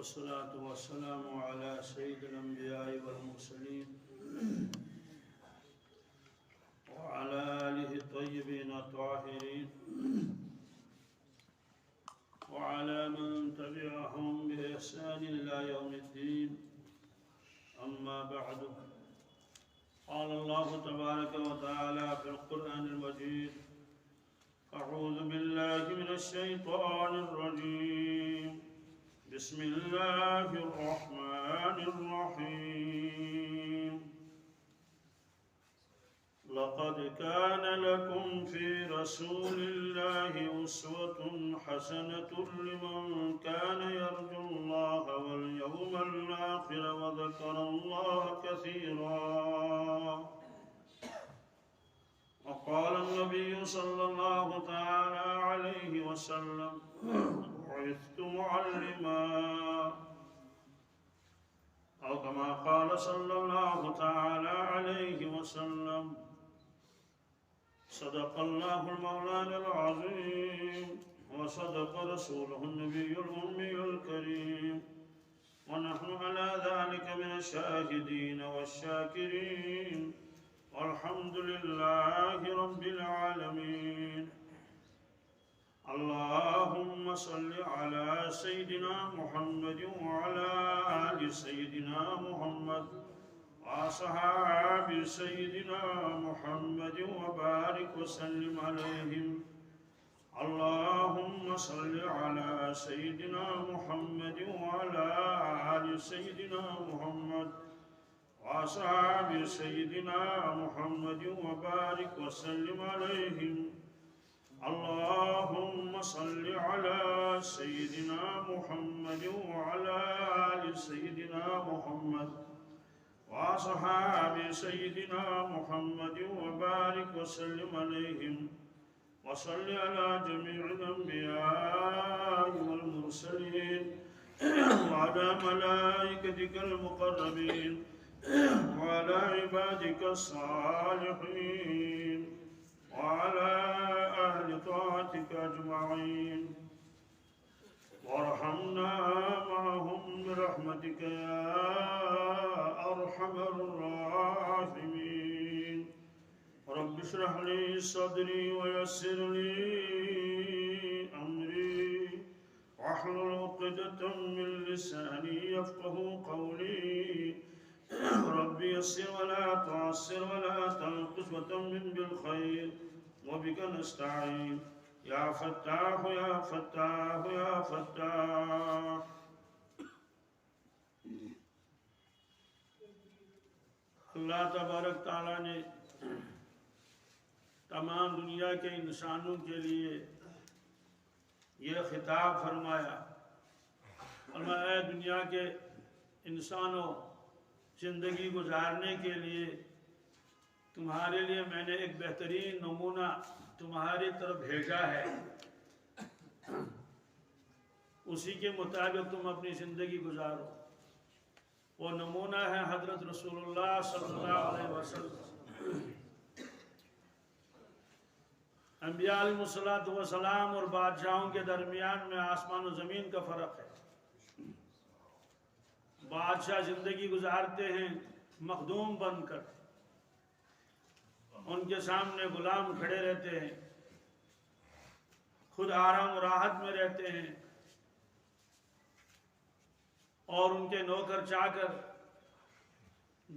والصلاة والسلام على سيد الأنبياء والمرسلين وعلى آله الطيبين الطاهرين وعلى من تبعهم بإحسان إلى يوم الدين. أما بعد، قال الله تبارك وتعالى في القرآن المجيد: أعوذ بالله من الشيطان الرجيم. بسم الله الرحمن الرحيم. لقد كان لكم في رسول الله أسوة حسنة لمن كان يرجو الله واليوم الآخر وذكر الله كثيرا. وقال النبي صلى الله تعالى عليه وسلم: بعثت معلما، أو كما قال صلى الله تعالى عليه وسلم: صدق الله المولان العظيم وصدق رسوله النبي الأمي الكريم، ونحن على ذلك من الشاهدين والشاكرين، والحمد لله رب العالمين. اللهم صل على سيدنا محمد وعلى آل سيدنا محمد وأصحاب سيدنا محمد وبارك وسلم عليهم. اللهم صل على سيدنا محمد وعلى آل سيدنا محمد وأصحاب سيدنا محمد وبارك وسلم عليهم. اللهم صل على سيدنا محمد وعلى آل سيدنا محمد وأصحاب سيدنا محمد وبارك وسلم عليهم. وصل على جميع الأنبياء والمرسلين وعلى ملائكتك المقربين وعلى عبادك الصالحين وعلى أهل طاعتك أجمعين، وارحمنا معهم برحمتك يا أرحم الراحمين. رب اشرح لي صدري ويسر لي أمري واحلل عقدة من لساني يفقه قولي. رب يسر ولا تعسر ولا تنقص وتمم بالخير، وبك نستعين يا فتاح يا فتاح يا فتاح. اللہ تبارک تعالیٰ نے تمام دنیا کے انسانوں کے لیے یہ خطاب فرمایا، اے دنیا کے انسانوں، زندگی گزارنے کے لیے تمہارے لیے میں نے ایک بہترین نمونہ تمہاری طرف بھیجا ہے، اسی کے مطابق تم اپنی زندگی گزارو۔ وہ نمونہ ہے حضرت رسول اللہ صلی اللہ علیہ وسلم۔ انبیاء علیہ السلام اور بادشاہوں کے درمیان میں آسمان و زمین کا فرق ہے۔ بادشاہ زندگی گزارتے ہیں مخدوم بن کر، ان کے سامنے غلام کھڑے رہتے ہیں، خود آرام و راحت میں رہتے ہیں، اور ان کے نوکر چاکر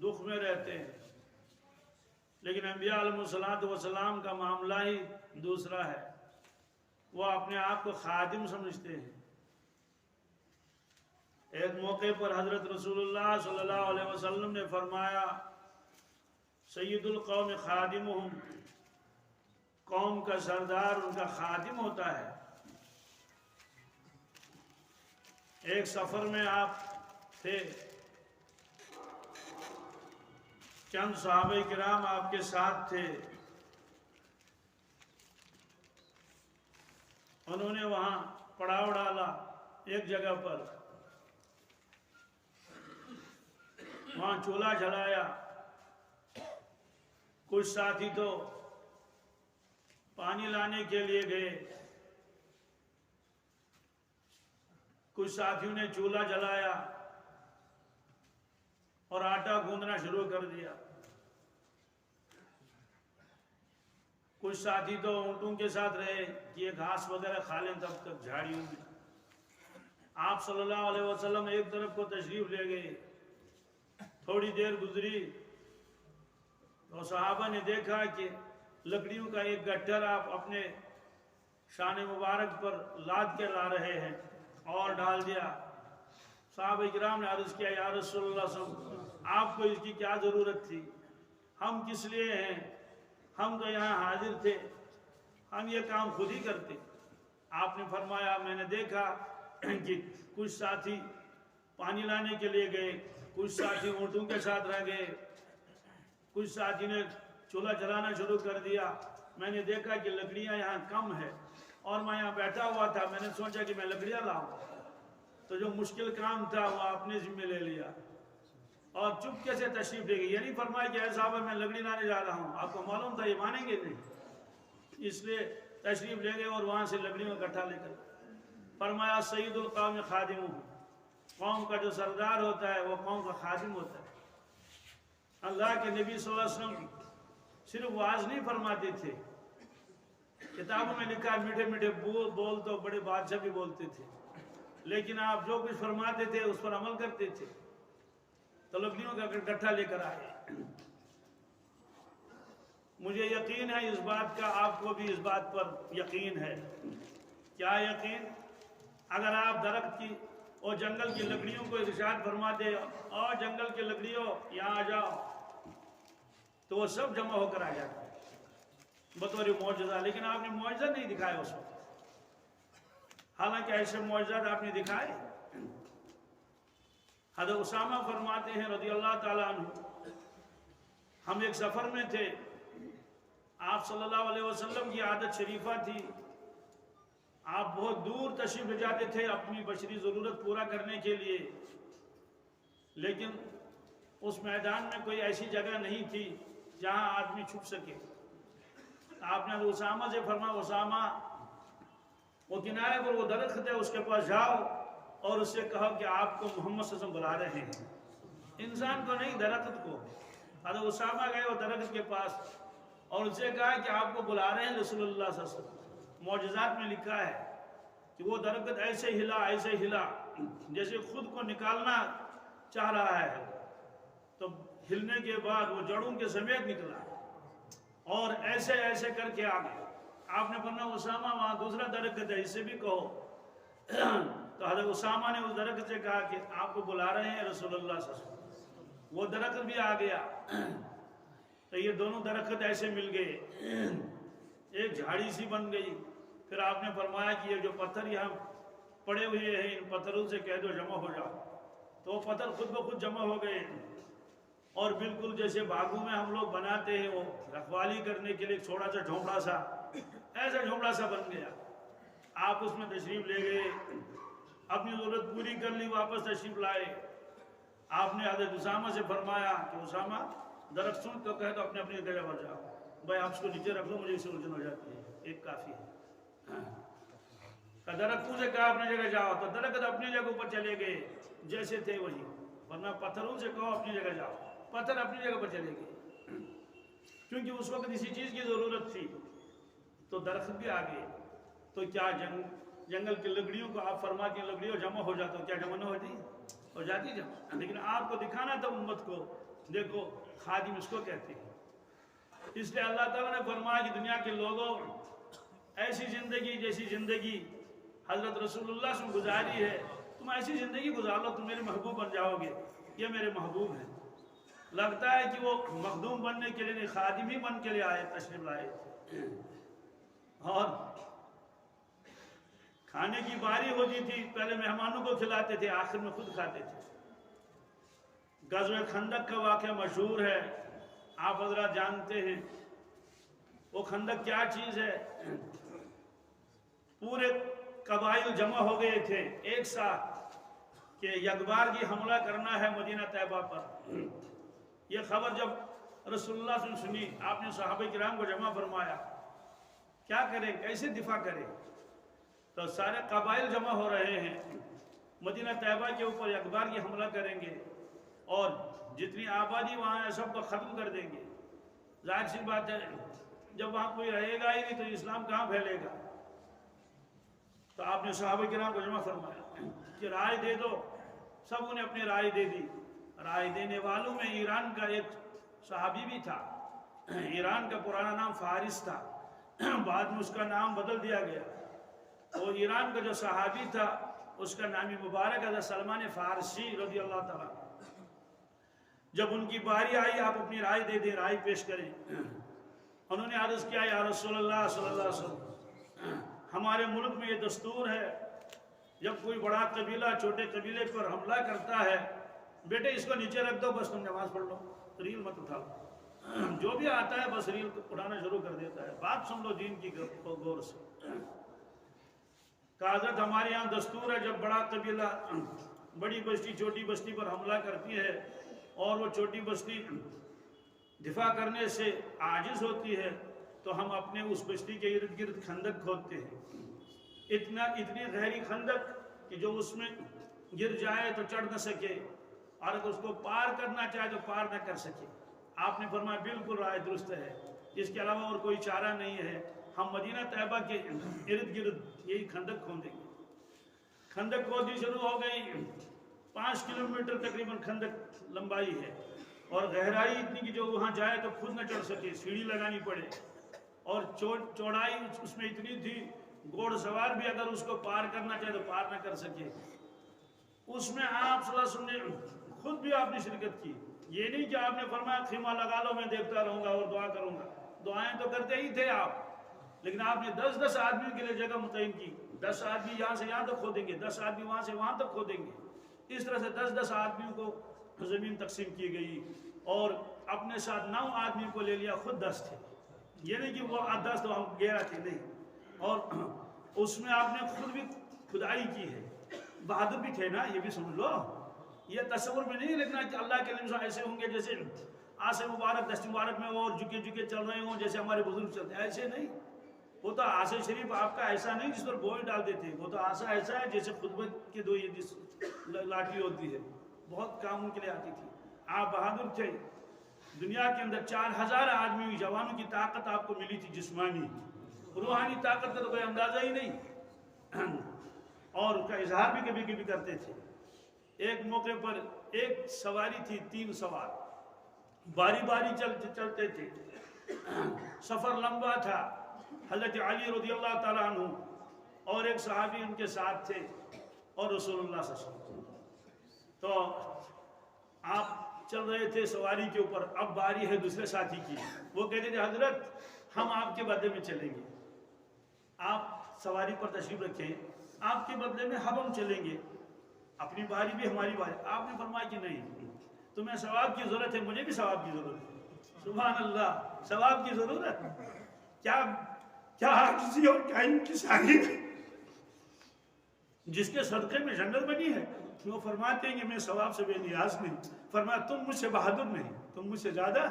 دکھ میں رہتے ہیں۔ لیکن انبیاء علیہ السلام کا معاملہ ہی دوسرا ہے، وہ اپنے آپ کو خادم سمجھتے ہیں۔ ایک موقع پر حضرت رسول اللہ صلی اللہ علیہ وسلم نے فرمایا: سید القوم خادمہم، قوم کا سردار ان کا خادم ہوتا ہے۔ ایک سفر میں آپ تھے، چند صحابہ کرام آپ کے ساتھ تھے، انہوں نے وہاں پڑاؤ ڈالا ایک جگہ پر، وہاں چولہا جلایا۔ کچھ ساتھی تو پانی لانے کے لیے گئے، کچھ ساتھیوں نے چولہا جلایا اور آٹا گوندنا شروع کر دیا. کچھ ساتھی تو اونٹوں کے ساتھ رہے کہ یہ گھاس وغیرہ کھا لیں تب تک جھاڑیوں میں. آپ صلی اللہ علیہ وسلم ایک طرف کو تشریف لے گئے. تھوڑی دیر گزری تو صحابہ نے دیکھا کہ لکڑیوں کا ایک گٹھر آپ اپنے شان مبارک پر لاد کے لا رہے ہیں اور ڈال دیا. صحابہ کرام نے عرض کیا یا رسول اللہ صلی اللہ علیہ وسلم آپ کو اس کی کیا ضرورت تھی؟ ہم کس لیے ہیں؟ ہم تو یہاں حاضر تھے, ہم یہ کام خود ہی کرتے. آپ نے فرمایا میں نے دیکھا کہ کچھ ساتھی پانی لانے کے لیے گئے, کچھ ساتھی اونٹوں کے ساتھ رہ گئے, کچھ ساتھی نے چولہا جلانا شروع کر دیا. میں نے دیکھا کہ لکڑیاں یہاں کم ہے اور میں یہاں بیٹھا ہوا تھا, میں نے سوچا کہ میں لکڑیاں لاؤں, تو جو مشکل کام تھا وہ آپ نے ذمہ لے لیا اور چپکے سے تشریف لے گئی. یہ نہیں فرمایا کہ اے صاحب میں لکڑی لانے جا رہا ہوں, آپ کو معلوم تھا یہ مانیں گے نہیں, اس لیے تشریف لے گئے اور وہاں سے لکڑیوں کا گٹھا لے کر فرمایا سید القوم خادم ہوں, قوم کا جو سردار ہوتا ہے وہ قوم کا خادم ہوتا ہے. اللہ کے نبی صلی اللہ علیہ وسلم صرف واعظ نہیں فرماتے تھے, کتابوں میں لکھا ہے میٹھے میٹھے بول تو بڑے بادشاہ بھی بولتے تھے, لیکن آپ جو کچھ فرماتے تھے اس پر عمل کرتے تھے. تو لکڑیوں کا گٹھا لے کر آئے. مجھے یقین ہے اس بات کا, آپ کو بھی اس بات پر یقین ہے. کیا یقین؟ اگر آپ درخت کی اور جنگل کی لکڑیوں کو ارشاد فرماتے اور جنگل کی لکڑیوں یہاں آ جاؤ تو وہ سب جمع ہو کر آ جاتے بطور معجزہ, لیکن آپ نے معجزہ نہیں دکھایا اس وقت. حالانکہ ایسے معجزات آپ نے دکھائے. حضرت اسامہ فرماتے ہیں رضی اللہ تعالیٰ عنہ, ہم ایک سفر میں تھے, آپ صلی اللہ علیہ وسلم کی عادت شریفہ تھی, آپ بہت دور تشریف لے جاتے تھے اپنی بشری ضرورت پورا کرنے کے لیے, لیکن اس میدان میں کوئی ایسی جگہ نہیں تھی جہاں آدمی چھپ سکے. آپ نے حضرت اسامہ سے فرمایا اسامہ وہ کنارے پر وہ درخت ہے اس کے پاس جاؤ اور اس سے کہو کہ آپ کو محمد صلی اللہ علیہ وسلم بلا رہے ہیں, انسان کو نہیں درخت کو. حضرت اسامہ گئے وہ درخت کے پاس اور اس سے کہا کہ آپ کو بلا رہے ہیں رسول اللہ صلی اللہ علیہ وسلم. معجزات میں لکھا ہے کہ وہ درخت ایسے ہلا جیسے خود کو نکالنا چاہ رہا ہے, تو ہلنے کے بعد وہ جڑوں کے سمیت نکلا اور ایسے ایسے کر کے آ گیا. آپ نے فرمایا اسامہ وہاں دوسرا درخت ہے اسے بھی کہو. تو حضرت اسامہ نے اس درخت سے کہا کہ آپ کو بلا رہے ہیں رسول اللہ صلی اللہ علیہ وسلم. وہ درخت بھی آ گیا. تو یہ دونوں درخت ایسے مل گئے, ایک جھاڑی سی بن گئی. پھر آپ نے فرمایا کہ یہ جو پتھر یہاں پڑے ہوئے ہیں ان پتھروں سے کہہ دو جمع ہو جاؤ. تو وہ پتھر خود بخود جمع ہو گئے اور بالکل جیسے باغوں میں ہم لوگ بناتے ہیں وہ رکھوالی کرنے کے لیے چھوٹا سا جھونپڑا سا, ایسا جھونپڑا سا بن گیا. آپ اس میں تشریف لے گئے, اپنی ضرورت پوری کر لی, واپس تشریف لائے. آپ نے حضرت اسامہ سے فرمایا کہ اسامہ درخت سن تو کہے تو اپنے اپنی جگہ پر جاؤ, بھائی آپ اس کو نیچے رکھ لو مجھے اس سے الجھن ہو جاتی ہے, ایک کافی ہے. درختوں سے کہا اپنی جگہ جاؤ, تو درخت اپنی جگہ پر چلے گئے جیسے تھے وہی. ورنہ پتھروں سے کہو اپنی جگہ جاؤ, پتھر اپنی جگہ پر چلے گئے, کیونکہ اس وقت اسی چیز کی ضرورت تھی. تو درخت بھی آ گئے. تو کیا جنگل کی لکڑیوں کو آپ فرما کے لکڑیوں جمع ہو جاتا, کیا جمع نہ ہوتی؟ ہو جاتی جمع. لیکن آپ کو دکھانا تھا امت کو, دیکھو خادم اس کو کہتے ہیں. اس لیے اللہ تعالیٰ نے فرمایا کہ دنیا کے لوگوں ایسی زندگی جیسی زندگی حضرت رسول اللہ سے گزاری ہے, تم ایسی زندگی گزار لو, تم میرے محبوب بن جاؤ گے. یہ میرے محبوب ہیں. لگتا ہے کہ وہ مخدوم بننے کے لیے نہیں, خادم ہی بن کے لیے آئے, تشریف لائے. اور کھانے کی باری ہوتی تھی, پہلے مہمانوں کو کھلاتے تھے, آخر میں خود کھاتے تھے. غزوہ خندق کا واقعہ مشہور ہے, آپ حضرات جانتے ہیں. وہ خندق کیا چیز ہے؟ پورے قبائل جمع ہو گئے تھے ایک ساتھ کہ یکبار کی حملہ کرنا ہے مدینہ طیبہ پر. یہ خبر جب رسول اللہ صلی اللہ علیہ وسلم سنی, آپ نے صحابہ کرام کو جمع فرمایا, کیا کرے, کیسے دفاع کرے. تو سارے قبائل جمع ہو رہے ہیں, مدینہ طیبہ کے اوپر اکبار کی حملہ کریں گے اور جتنی آبادی وہاں ہے سب کو ختم کر دیں گے. ظاہر سی بات ہے جب وہاں کوئی رہے گا ہی نہیں تو اسلام کہاں پھیلے گا. تو آپ نے صحابہ کرام کو جمع فرمایا کہ رائے دے دو. سب نے اپنی رائے دے دی. رائے دینے والوں میں ایران کا ایک صحابی بھی تھا. ایران کا پرانا نام فارس تھا، بعد میں اس کا نام بدل دیا گیا. اور ایران کا جو صحابی تھا اس کا نام مبارک حضرت سلمان فارسی رضی اللہ تعالیٰ. جب ان کی باری آئی آپ اپنی رائے دے دیں، رائے پیش کریں. انہوں نے عرض کیا یا رسول اللہ صلی اللہ علیہ وسلم، ہمارے ملک میں یہ دستور ہے جب کوئی بڑا قبیلہ چھوٹے قبیلے پر حملہ کرتا ہے، بیٹے اس کو نیچے رکھ دو، بس تم نماز پڑھ لو، ریل مت اٹھا لو. جو بھی آتا ہے بس ریل اٹھانا شروع کر دیتا ہے. بات سن لو دین کی غور سے. کہ حضرت ہمارے یہاں دستور ہے جب بڑا قبیلہ بڑی بستی چھوٹی بستی پر حملہ کرتی ہے اور وہ چھوٹی بستی دفاع کرنے سے عاجز ہوتی ہے تو ہم اپنے اس بستی کے ارد گرد خندق کھودتے ہیں. اتنی گہری خندق کہ جو اس میں گر جائے تو چڑھ نہ سکے اور اگر اس کو پار کرنا چاہے تو پار نہ کر سکے. آپ نے فرمایا بالکل رائے درست ہے، اس کے علاوہ اور کوئی چارہ نہیں ہے. ہم مدینہ طیبہ کے ارد گرد یہی خندق کھودیں گے. خندق کھودی شروع ہو گئی. 5 کلومیٹر تقریباً خندق لمبائی ہے اور گہرائی اتنی کہ جو وہاں جائے تو خود نہ چڑھ سکے، سیڑھی لگانی پڑے. اور چوڑائی اس میں اتنی تھی گھوڑ سوار بھی اگر اس کو پار کرنا چاہے تو پار نہ کر سکے. اس میں آپ صلی اللہ علیہ وسلم نے خود بھی آپ نے شرکت کی. یہ نہیں کہ آپ نے فرمایا خیمہ لگا لو میں دیکھتا رہوں گا اور دعا کروں گا. دعائیں تو کرتے ہی تھے آپ، لیکن آپ نے 10 آدمیوں کے لیے جگہ متعین کی. 10 آدمی یہاں سے یہاں تک کھودیں گے، 10 آدمی وہاں سے وہاں تک کھودیں گے. اس طرح سے 10 آدمیوں کو زمین تقسیم کی گئی اور اپنے ساتھ 9 آدمیوں کو لے لیا. خود 10 تھے، یہ نہیں کہ وہ 10 تو 11 تھے، نہیں. اور اس میں آپ نے خود بھی کھدائی کی ہے. بہادر بھی تھے نا، یہ بھی سمجھ لو. یہ تصور میں نہیں لکھنا کہ اللہ کے نبی ایسے ہوں گے جیسے آسے مبارک دست مبارک میں وہ اور جھکے چل رہے ہوں جیسے ہمارے بزرگ چلتے ہیں. ایسے نہیں. وہ تو آسے شریف آپ کا ایسا نہیں جس پر بوجھ ڈال دیتے. وہ تو آسا ایسا ہے جیسے خطبہ کے 2 لاٹھی ہوتی ہے، بہت کاموں کے لیے آتی تھی. آپ بہادر تھے. دنیا کے اندر 4000 آدمی جوانوں کی طاقت آپ کو ملی تھی، جسمانی. روحانی طاقت کا تو کوئی اندازہ ہی نہیں. اور اس کا اظہار بھی کبھی کبھی کرتے تھے. ایک موقع پر ایک سواری تھی، 3 سوار باری باری چلتے تھے. سفر لمبا تھا. حضرت علی رضی اللہ تعالیٰ عنہ اور ایک صحابی ان کے ساتھ تھے اور رسول اللہ صلی اللہ علیہ وسلم. تو آپ چل رہے تھے سواری کے اوپر. اب باری ہے دوسرے ساتھی کی. وہ کہتے تھے حضرت ہم آپ کے بدلے میں چلیں گے، آپ سواری پر تشریف رکھیں، آپ کے بدلے میں ہم چلیں گے، اپنی باری بھی ہماری باری. آپ نے فرمایا کہ نہیں، تمہیں ثواب کی ضرورت ہے، مجھے بھی ثواب کی ضرورت ہے. سبحان اللہ، ثواب کی ضرورت. کیا عاجزی اور کیا انکساری ہے جس کے صدقے میں جنت بنی ہے. وہ فرماتے ہیں کہ میں ثواب سے بے نیاز نہیں. فرمایا تم مجھ سے بہادر نہیں، تم مجھ سے زیادہ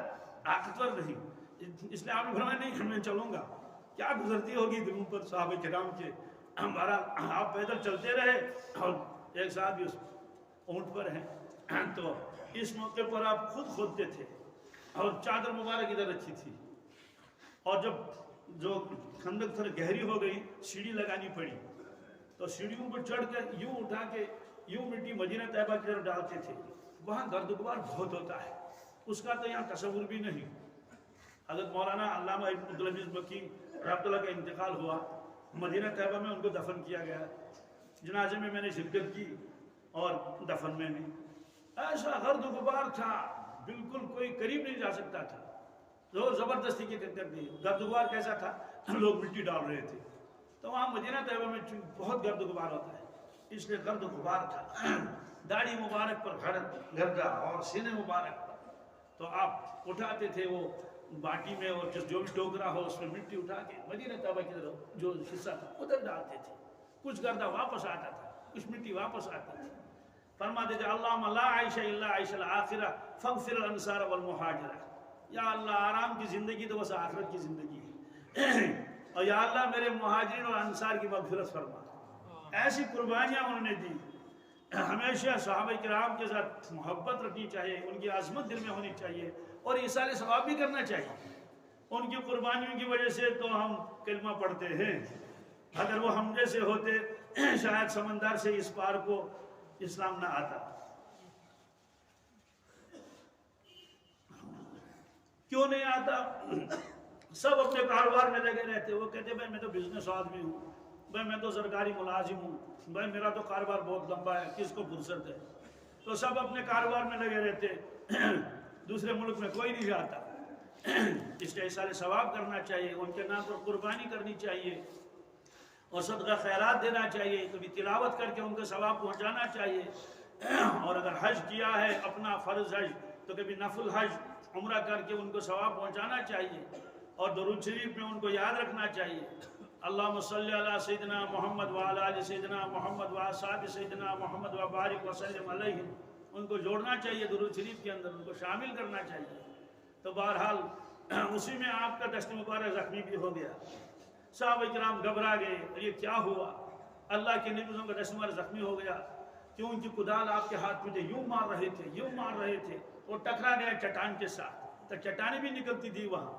طاقتور نہیں. اس لیے آپ نے فرمایا نہیں میں چلوں گا. کیا گزرتی ہوگی دلوں پر صحابہ کرام کے. ہمارا آپ پیدل چلتے رہے اور ایک صاحب اس اونٹ پر ہیں. تو اس موقع پر آپ خود کھودتے تھے اور چادر مبارک ادھر رکھی تھی. اور جب جو خندق تھوڑی گہری ہو گئی، سیڑھی لگانی پڑی. تو سیڑھیوں پر چڑھ کر یوں اٹھا کے یوں مٹی مدینہ طیبہ کی طرف ڈالتے تھے. وہاں گرد و غبار بہت ہوتا ہے، اس کا تو یہاں تصور بھی نہیں. حضرت مولانا علامہ ابن عبدالعزیز مکی رحمۃ اللہ کا انتقال ہوا. مدینہ طیبہ میں ان کو دفن کیا گیا. جنازے میں نے شرکت کی اور دفن میں بھی. ایسا گرد و غبار تھا، بالکل کوئی قریب نہیں جا سکتا تھا. زور زبردستی کی کر دی. گرد و غبار کیسا تھا؟ لوگ مٹی ڈال رہے تھے. تو وہاں مدینہ طیبہ میں بہت گرد و غبار ہوتا ہے، اس لیے گرد و غبار تھا. داڑھی مبارک پر گردا اور سینے مبارک پر. تو آپ اٹھاتے تھے وہ باٹی میں اور جو بھی ٹوکرا ہو اس میں مٹی اٹھا کے مدینہ طیبہ کی طرف جو حصہ تھا ادھر ڈالتے تھے. کچھ گردہ واپس آتا تھا، کچھ مٹی واپس آتی تھی. فرماتے تھے اللہم لا عیش الا عیش الآخرہ فاغفر الانصار والمہاجرہ. یا اللہ آرام کی زندگی تو بس آخرت کی زندگی ہے، اور یا اللہ میرے مہاجرین اور انصار کی مغفرت فرما. ایسی قربانیاں انہوں نے دی. ہمیشہ صحابہ کرام کے ساتھ محبت رکھنی چاہیے، ان کی عظمت دل میں ہونی چاہیے، اور ایصال ثواب بھی کرنا چاہیے۔ ان کی قربانیوں کی وجہ سے تو ہم کلمہ پڑھتے ہیں، اگر وہ ہم جیسے ہوتے شاید سمندر سے اس پار کو اسلام نہ آتا۔ کیوں نہیں آتا؟ سب اپنے کاروبار میں لگے رہتے، وہ کہتے بھائی میں تو بزنس آدمی ہوں، بھائی میں تو سرکاری ملازم ہوں، بھائی میرا تو کاروبار بہت لمبا ہے، کس کو فرصت ہے؟ تو سب اپنے کاروبار میں لگے رہتے، دوسرے ملک میں کوئی نہیں جاتا۔ اس لیے ایصال ثواب کرنا چاہیے، ان کے نام پر قربانی کرنی چاہیے، اور صدقہ خیرات دینا چاہیے، کبھی تلاوت کر کے ان کو ثواب پہنچانا چاہیے، اور اگر حج کیا ہے اپنا فرض حج تو کبھی نفل حج عمرہ کر کے ان کو ثواب پہنچانا چاہیے، اور درود شریف میں ان کو یاد رکھنا چاہیے، اللہم صلی علی سیدنا محمد وعلی آل سیدنا محمد وصحبہ سیدنا محمد وبارک وسلم علیہ، ان کو جوڑنا چاہیے درود شریف کے اندر، ان کو شامل کرنا چاہیے۔ تو بہرحال اسی میں آپ کا دست مبارک زخمی بھی ہو گیا، صحابہ کرام گھبرا گئے، یہ کیا ہوا؟ اللہ کے نبیوں کا دست مبارک زخمی ہو گیا، کیوں؟ ان کی کدال آپ کے ہاتھ میں تھے، یوں مار رہے تھے، یوں مار رہے تھے، وہ ٹکرا گیا چٹان کے ساتھ، تو چٹانیں بھی نکلتی تھی وہاں،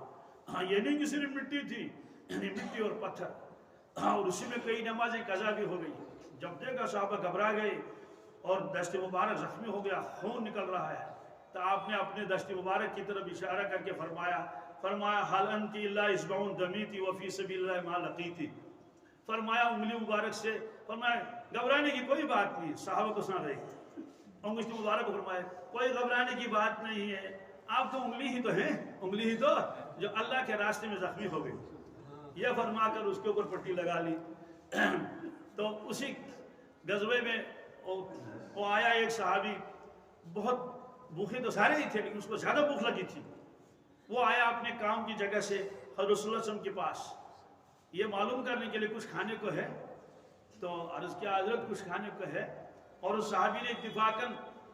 ہاں یہ نہیں کہ صرف مٹی تھی، مٹی اور پتھر، اور اسی میں کئی نمازیں قضا بھی ہو گئی۔ جب دیکھا صحابہ گھبرا گئے اور دست مبارک زخمی ہو گیا، خون نکل رہا ہے، تو آپ نے اپنے دست مبارک کی طرف اشارہ کر کے فرمایا حل انتی اللہ اسبعون دمیتی وفی سبیل اللہ ما لقیتی، فرمایا انگلی مبارک سے، فرمایا گھبرانے کی کوئی بات نہیں، صحابہ کو سنا رہے، انگلی مبارک کو فرمایا کوئی گھبرانے کی بات نہیں ہے، آپ تو انگلی ہی تو ہیں، انگلی ہی تو جو اللہ کے راستے میں زخمی ہو گئی، یہ فرما کر اس کے اوپر پٹی لگا لی۔ تو اسی غزوے میں وہ آیا ایک صحابی، بہت بھوکے تو سارے ہی تھے لیکن اس کو زیادہ بھوک لگی تھی، وہ آیا اپنے کام کی جگہ سے حضرت صلی اللہ علیہ وسلم کے پاس، یہ معلوم کرنے کے لیے کچھ کھانے کو ہے، تو عرض کیا حضرت کچھ کھانے کو ہے، اور اس صحابی نے اتفاقاً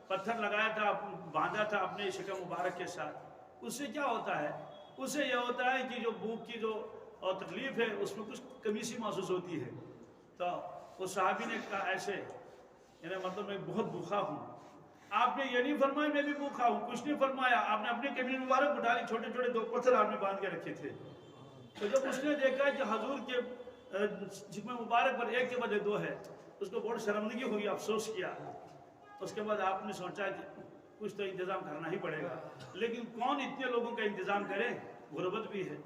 پتھر لگایا تھا، باندھا تھا اپنے شکم مبارک کے ساتھ۔ اس سے کیا ہوتا ہے؟ اس سے یہ ہوتا ہے کہ جو بھوک کی جو تکلیف ہے اس میں کچھ کمی سی محسوس ہوتی ہے، تو اس صحابی نے کہا ایسے، یعنی مطلب میں بہت بھوکا ہوں۔ آپ نے یہ نہیں فرمایا میں بھی بھوکا ہوں، کچھ نہیں فرمایا، آپ نے اپنے کمر مبارک اٹھا لی، چھوٹے چھوٹے 2 پتھر آپ نے باندھ کے رکھے تھے، تو جب اس نے دیکھا کہ حضور کے جسم مبارک پر ایک کے بدلے 2 ہے، اس کو بہت شرمندگی ہوئی، افسوس کیا۔ اس کے بعد آپ نے سوچا کہ کچھ تو انتظام کرنا ہی پڑے گا، لیکن کون اتنے لوگوں کا انتظام کرے، غربت بھی ہے۔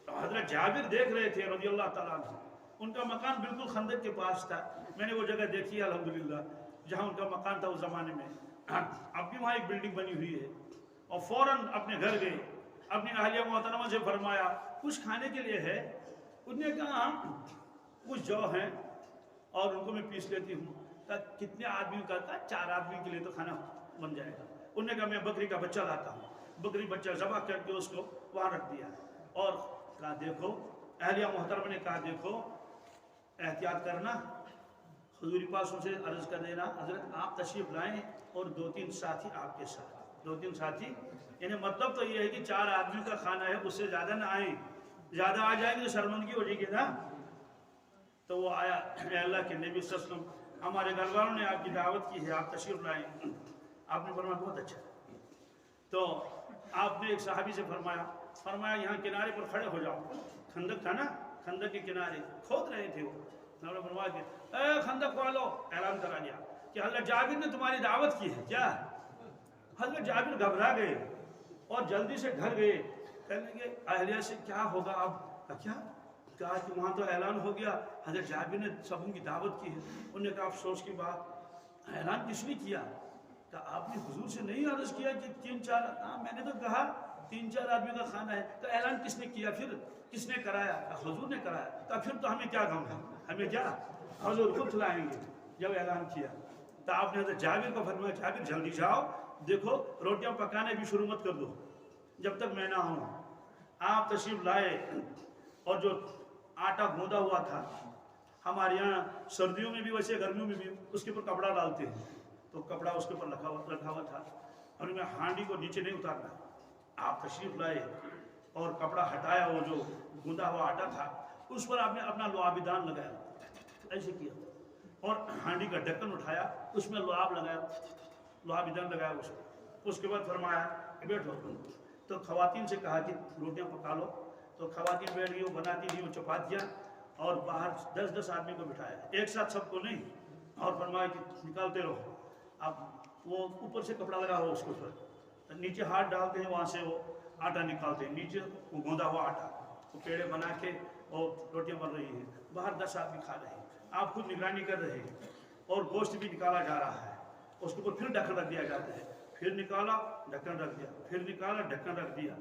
تو حضرت جابر دیکھ رہے تھے رضی اللہ تعالیٰ عنہ، ان کا مکان بالکل خندق کے پاس تھا، میں نے وہ جگہ دیکھی ہے الحمدللہ جہاں ان کا مکان تھا اس زمانے میں، اب بھی وہاں ایک بلڈنگ بنی ہوئی ہے، اور فوراً اپنے گھر گئے، اپنی اہلیہ محترمہ سے فرمایا کچھ کھانے کے لیے ہے؟ انہوں نے کہا ہاں کچھ جو ہیں اور ان کو میں پیس لیتی ہوں۔ کہا کتنے آدمیوں کا؟ کہا 4 آدمی کے لیے تو کھانا بن جائے گا۔ انہوں نے کہا میں بکری کا بچہ لاتا ہوں، بکری بچہ ذبح کر کے اس کو وہاں رکھ دیا، اور کہا دیکھو، اہلیہ محترمہ نے کہا دیکھو احتیاط کرنا، حضور پاس ان سے عرض کر دینا حضرت آپ تشریف لائیں اور 2-3 ساتھی آپ کے ساتھ، 2-3 ساتھی، یعنی مطلب تو یہ ہے کہ 4 آدمیوں کا کھانا ہے، اس سے زیادہ نہ آئیں، زیادہ آ جائیں گے تو شرمندگی ہو جائے گی نا۔ تو وہ آیا، اے اللہ کے نبی صلی اللہ علیہ وسلم ہمارے گھر والوں نے آپ کی دعوت کی ہے، آپ تشریف لائیں۔ آپ نے فرمایا بہت اچھا، تو آپ نے ایک صحابی سے فرمایا یہاں کنارے پر کھڑے ہو جاؤ، خندق تھا نا، خندق کے کنارے کھود رہے تھے وہ، انہوں نے فرمایا کہ اے خندق والو، اعلان کرا دیا کہ حضرت جابر نے تمہاری دعوت کی ہے کیا؟ حضرت جابر گھبرا گئے اور جلدی سے گھر گئے، کہنے لگے اہلیہ سے کیا ہوگا اب؟ کیا؟ کہا کہ وہاں تو اعلان ہو گیا، حضرت جابر نے سب کی دعوت کی ہے۔ انہوں نے کہا افسوس کی بات، اعلان کس نے کیا؟ کہا آپ نے حضور سے نہیں عرض کیا کہ 3-4؟ ہاں میں نے تو کہا 3-4 آدمی کا کھانا ہے، تو اعلان کس نے کیا پھر؟ کس نے کرایا؟ حضور نے کرایا۔ تو پھر تو ہمیں کیا غم ہے، ہمیں کیا، حضور خود کھلائیں گے جب اعلان کیا۔ تو آپ نے حضرت جابر کو فرمایا جابر جلدی جاؤ، دیکھو روٹیاں پکانے بھی شروع مت کر دو جب تک میں نہ ہوں۔ آپ تشریف لائے، اور جو آٹا گوندا ہوا تھا، ہمارے یہاں سردیوں میں بھی ویسے گرمیوں میں بھی اس کے اوپر کپڑا ڈالتے ہیں، تو کپڑا اس کے اوپر رکھا ہوا تھا، اور میں ہانڈی کو نیچے نہیں اتارنا۔ آپ تشریف لائے اور کپڑا ہٹایا، وہ جو گوندا ہوا آٹا تھا اس پر آپ نے اپنا لعابدان لگایا، ایسے کیا، اور ہانڈی کا ڈھکن اٹھایا، اس میں لعاب لگایا، لعاب ادھر لگایا اس کے بعد فرمایا بیٹھو. تو خواتین سے کہا کہ روٹیاں پکا لو. تو خواتین بیٹھ گئی، وہ بناتی تھی وہ چپاتیاں، اور باہر 10 آدمی کو بٹھایا، ایک ساتھ سب کو نہیں، اور فرمایا کہ نکالتے رہو. اب وہ اوپر سے کپڑا لگا ہوا اس کے اوپر، نیچے ہاتھ ڈالتے ہیں، وہاں سے وہ آٹا نکالتے ہیں، نیچے وہ گوندا ہوا آٹا، وہ پیڑے بنا کے اور روٹیاں بن رہی ہیں، باہر 10 آدمی کھا رہے ہیں، آپ خود نگرانی کر رہے ہیں، اور گوشت بھی نکالا جا رہا ہے. اس کے اوپر پھر ڈھکن رکھ دیا جاتا ہے، پھر نکالا ڈھکن رکھ دیا، پھر نکالا ڈھکن رکھ دیا.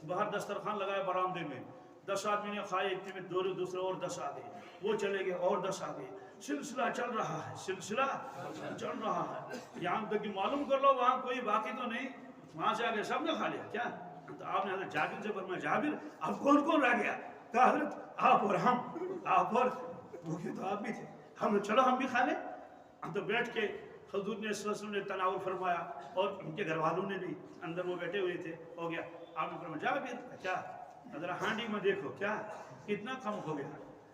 باہر دسترخوان لگایا برآمدے میں، 10 آدمی نے کھائے، اتنے میں دوسرے اور 10 آ گئے، وہ چلے گئے اور 10 آ گئے. سلسلہ چل رہا ہے، سلسلہ چل رہا ہے، یہاں تک کہ معلوم کر لو وہاں کوئی باقی تو نہیں، وہاں سے آگے سب نے کھا لیا. کیا؟ تو آپ نے حضرت جابر سے فرمایا جابر اب کون کون رہ گیا؟ کہا حضرت آپ اور ہم، آپ اور بھوکے تو آپ بھی تھے، ہم چلو ہم بھی کھا لیں. تو بیٹھ کے حضور نے صلی اللہ علیہ وسلم نے تناول فرمایا، اور ان کے گھر والوں نے بھی، اندر وہ بیٹھے ہوئے تھے. ہو گیا. آپ نے فرمایا جابر کیا ذرا ہانڈی میں دیکھو کیا کتنا کم ہو گیا.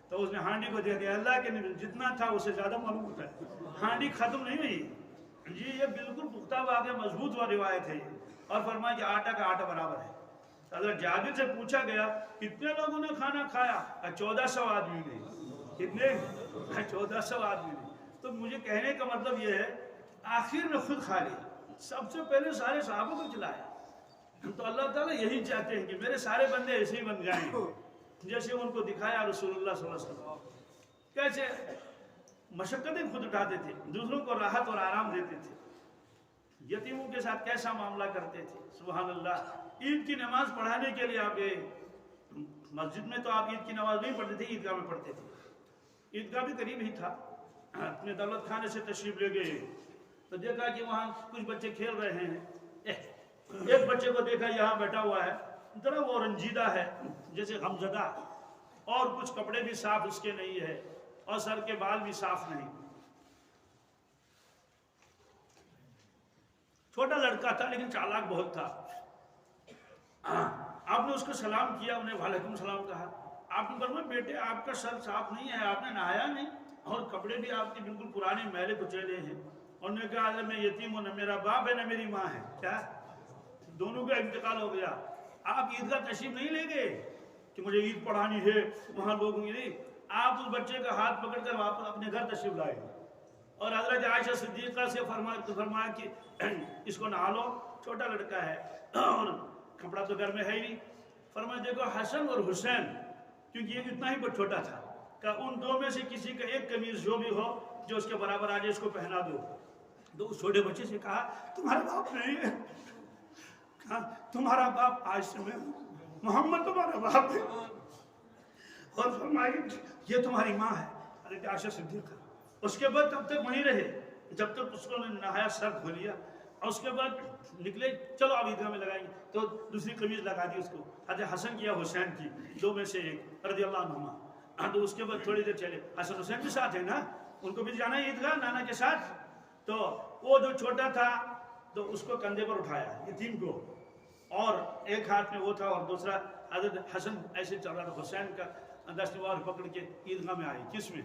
تو اس نے ہانڈی کو دیکھ دیا، اللہ کے نبی جتنا تھا اسے زیادہ معلوم ہوتا ہے، ہانڈی ختم نہیں ہوئی. جی یہ بالکل پختہ واقعہ مضبوط و روایت ہے یہ. اور فرمایا کہ آٹا کا آٹا برابر ہے. حضرت جابر سے پوچھا گیا کتنے لوگوں نے کھانا کھایا؟ 1400 آدمی نے. کتنے؟ 1400 آدمی نے. تو مجھے کہنے کا مطلب یہ ہے آخر میں خود کھا لیا، سب سے پہلے سارے صحابوں کو کھلایا. تو اللہ تعالیٰ یہی چاہتے ہیں کہ میرے سارے بندے ایسے ہی بن جائیں جیسے ان کو دکھایا رسول اللہ صلی اللہ علیہ وسلم. کیسے مشقتیں خود اٹھاتے تھے، دوسروں کو راحت اور آرام دیتے تھے، یتیموں کے ساتھ کیسا معاملہ کرتے تھے. سبحان اللہ. عید کی نماز پڑھانے کے لیے آپ گئے مسجد میں، تو آپ عید کی نماز نہیں پڑھتے تھے، عیدگاہ میں پڑھتے تھے. عیدگاہ بھی قریب ہی تھا. اپنے دولت خانے سے تشریف لے گئے تو دیکھا کہ وہاں کچھ بچے کھیل رہے ہیں. ایک بچے کو دیکھا یہاں بیٹھا ہوا ہے، ذرا وہ رنجیدہ ہے جیسے غمزدہ، اور کچھ کپڑے بھی صاف اس کے نہیں ہے، اور سر کے بال بھی صاف نہیں. چھوٹا لڑکا تھا لیکن چالاک بہت تھا. آپ نے اس کو سلام کیا، انہیں وعلیکم السلام کہا. آپ نے فرمایا بیٹے آپ کا سر صاف نہیں ہے، آپ نے نہایا نہیں، اور کپڑے بھی آپ کے بالکل پرانے میلے کچیلے ہیں. انہوں نے کہا میں یتیم ہوں، نہ میرا باپ ہے نہ میری ماں ہے. کیا؟ دونوں کا انتقال ہو گیا. آپ عیدگاہ تشریف نہیں لے گئے کہ مجھے عید پڑھانی ہے وہاں لوگوں کی نہیں، آپ اس بچے کا ہاتھ پکڑ کر واپس اپنے گھر تشریف لائے. اور حضرت عائشہ صدیقہ سے فرمایا کہ اس کو نہا لو، چھوٹا لڑکا ہے اور کپڑا تو گھر میں ہے ہی نہیں. فرمایا دیکھو حسن اور حسین، کیونکہ یہ اتنا ہی بہت چھوٹا تھا، کہ ان دو میں سے کسی کا ایک قمیض جو بھی ہو جو اس کے برابر آ جائے اس کو پہنا دو. تو اس چھوٹے بچے سے کہا تمہارا باپ نہیں ہے. کہا تمہارا باپ آج سے میں محمد تمہارا باپ ہے. اور فرمایا یہ تمہاری ماں ہے حضرت عائشہ صدیقہ. اس کے بعد تب تک وہیں رہے جب تک اس کو نہایا، سر دھو لیا، اور اس کے بعد نکلے چلو آپ عیدگاہ میں لگائیں گے. تو دوسری قمیض لگا دی اس کو، حضرت حسن کی یا حسین کی، دو میں سے ایک رضی اللہ عنہما. تو اس کے بعد تھوڑی دیر چلے، حسن حسین بھی ساتھ ہے نا، ان کو بھی جانا ہے عیدگاہ نانا کے ساتھ. تو وہ جو چھوٹا تھا تو اس کو کندھے پر اٹھایا یتیم کو، اور ایک ہاتھ میں وہ تھا اور دوسرا حضرت حسن ایسے چل رہا تھا. حسین کا دستوار پکڑ کے عیدگاہ میں آئی. کس میں؟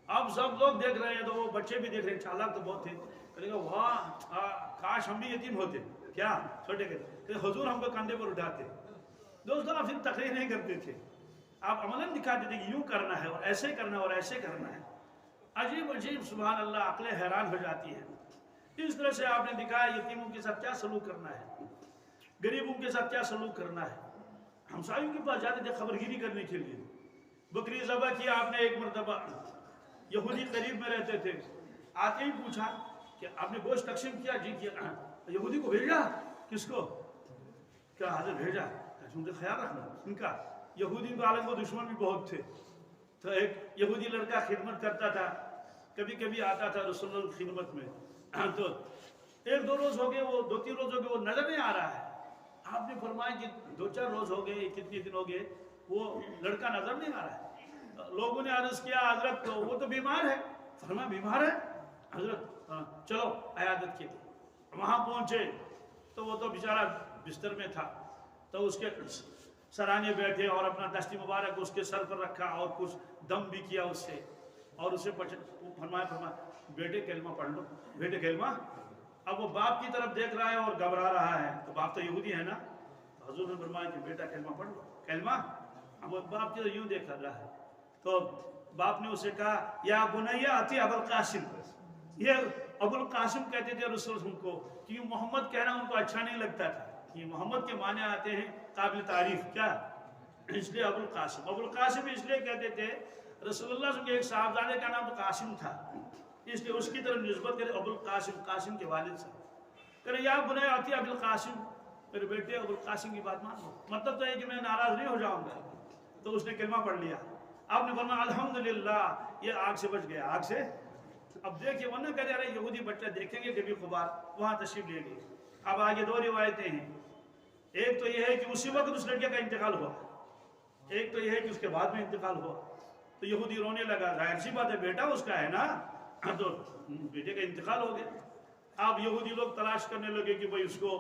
اب سب لوگ دیکھ رہے ہیں، تو وہ بچے بھی دیکھ رہے ہیں، چالاک تو بہت تھے. کہنے گا واہ کاش ہم بھی یتیم ہوتے. کیا؟ چھوٹے کہتے حضور ہم کو کندھے پر اٹھاتے. دوستوں آپ پھر تقریر نہیں کرتے تھے، آپ عملاً دکھاتے تھے کہ یوں کرنا ہے اور ایسے کرنا ہے اور ایسے کرنا ہے. عجیب عجیب سبحان اللہ، عقلیں حیران ہو جاتی ہیں. اس طرح سے آپ نے دکھایا یتیموں کے ساتھ کیا سلوک کرنا ہے، غریبوں کے ساتھ کیا سلوک کرنا ہے. ہمسایوں کے پاس جاتے تھے خبر گیری کرنے کے لیے. بکری ذبح کیا آپ نے ایک مرتبہ، یہودی قریب میں رہتے تھے، آتے ہی پوچھا کہ آپ نے گوشت تقسیم کیا؟ جی کیا. یہودی کو بھیجا. کس کو؟ کیا حضرت بھیجا؟ ان کا خیال رکھنا ان کا. یہودی کو عالم و دشمن بھی بہت تھے. تو ایک یہودی لڑکا خدمت کرتا تھا، کبھی کبھی آتا تھا رسول اللہ کی خدمت میں. تو ایک دو روز ہو گئے، وہ 2-3 روز ہو گئے، وہ نظر نہیں آ رہا ہے. آپ نے فرمایا کہ 2-4 روز ہو گئے، کتنے دن ہو گئے، وہ لڑکا نظر نہیں آ رہا ہے. لوگوں نے عرض کیا حضرت وہ تو بیمار ہے. فرمایا بیمار ہے؟ حضرت چلو عیادت کے. وہاں پہنچے تو وہ تو بیچارہ بستر میں تھا. تو اس کے سرانے بیٹھے اور اپنا دستی مبارک اس کے سر پر رکھا اور کچھ دم بھی کیا اس سے. اور اسے فرمایا بیٹے کلمہ پڑھ لو، بیٹے کلمہ۔ اب وہ باپ کی طرف دیکھ رہا ہے اور گھبرا رہا ہے، تو باپ تو یہودی ہے نا، تو حضور نے فرمایا کہ بیٹا کلمہ پڑھ لو، کلمہ۔ اب وہ باپ کی طرف یوں دیکھ رہا ہے، تو باپ نے اسے کہا یا بنیہ اتی ابو القاسم۔ یہ ابو القاسم کہتے تھے رسول اللہ کو، کہ محمد کہنا ان کو اچھا نہیں لگتا تھا، یہ محمد کے معنی آتے ہیں قابل تعریف، کیا؟ اس لیے ابو القاسم، ابو القاسم اس لیے کہتے تھے، رسول اللہ صلی اللہ علیہ وسلم کے ایک صاحبزادے کا نام تو قاسم تھا، اس لیے اس کی طرف نسبت کرے ابو القاسم، قاسم کے والد سے کرے یا بنیہ اتی ابو القاسم، میرے بیٹے ابو القاسم کی بات مان لو، مطلب تو ہے کہ میں ناراض نہیں ہو جاؤں گا۔ تو اس نے کلمہ پڑھ لیا۔ آپ نے فرمایا الحمدللہ یہ آگ سے بچ گیا، آگ سے۔ اب دیکھیے ورنہ کہتے رہے یہودی بچہ دیکھیں گے کبھی کبھار، وہاں تشریف لے گئے۔ اب آگے دو روایتیں ہیں، ایک تو یہ ہے کہ اسی وقت اس لڑکے کا انتقال ہوا، ایک تو یہ ہے کہ اس کے بعد میں انتقال ہوا۔ تو یہودی رونے لگا، ظاہر سی بات ہے بیٹا اس کا ہے نا، تو بیٹے کا انتقال ہو گیا۔ اب یہودی لوگ تلاش کرنے لگے کہ بھئی اس کو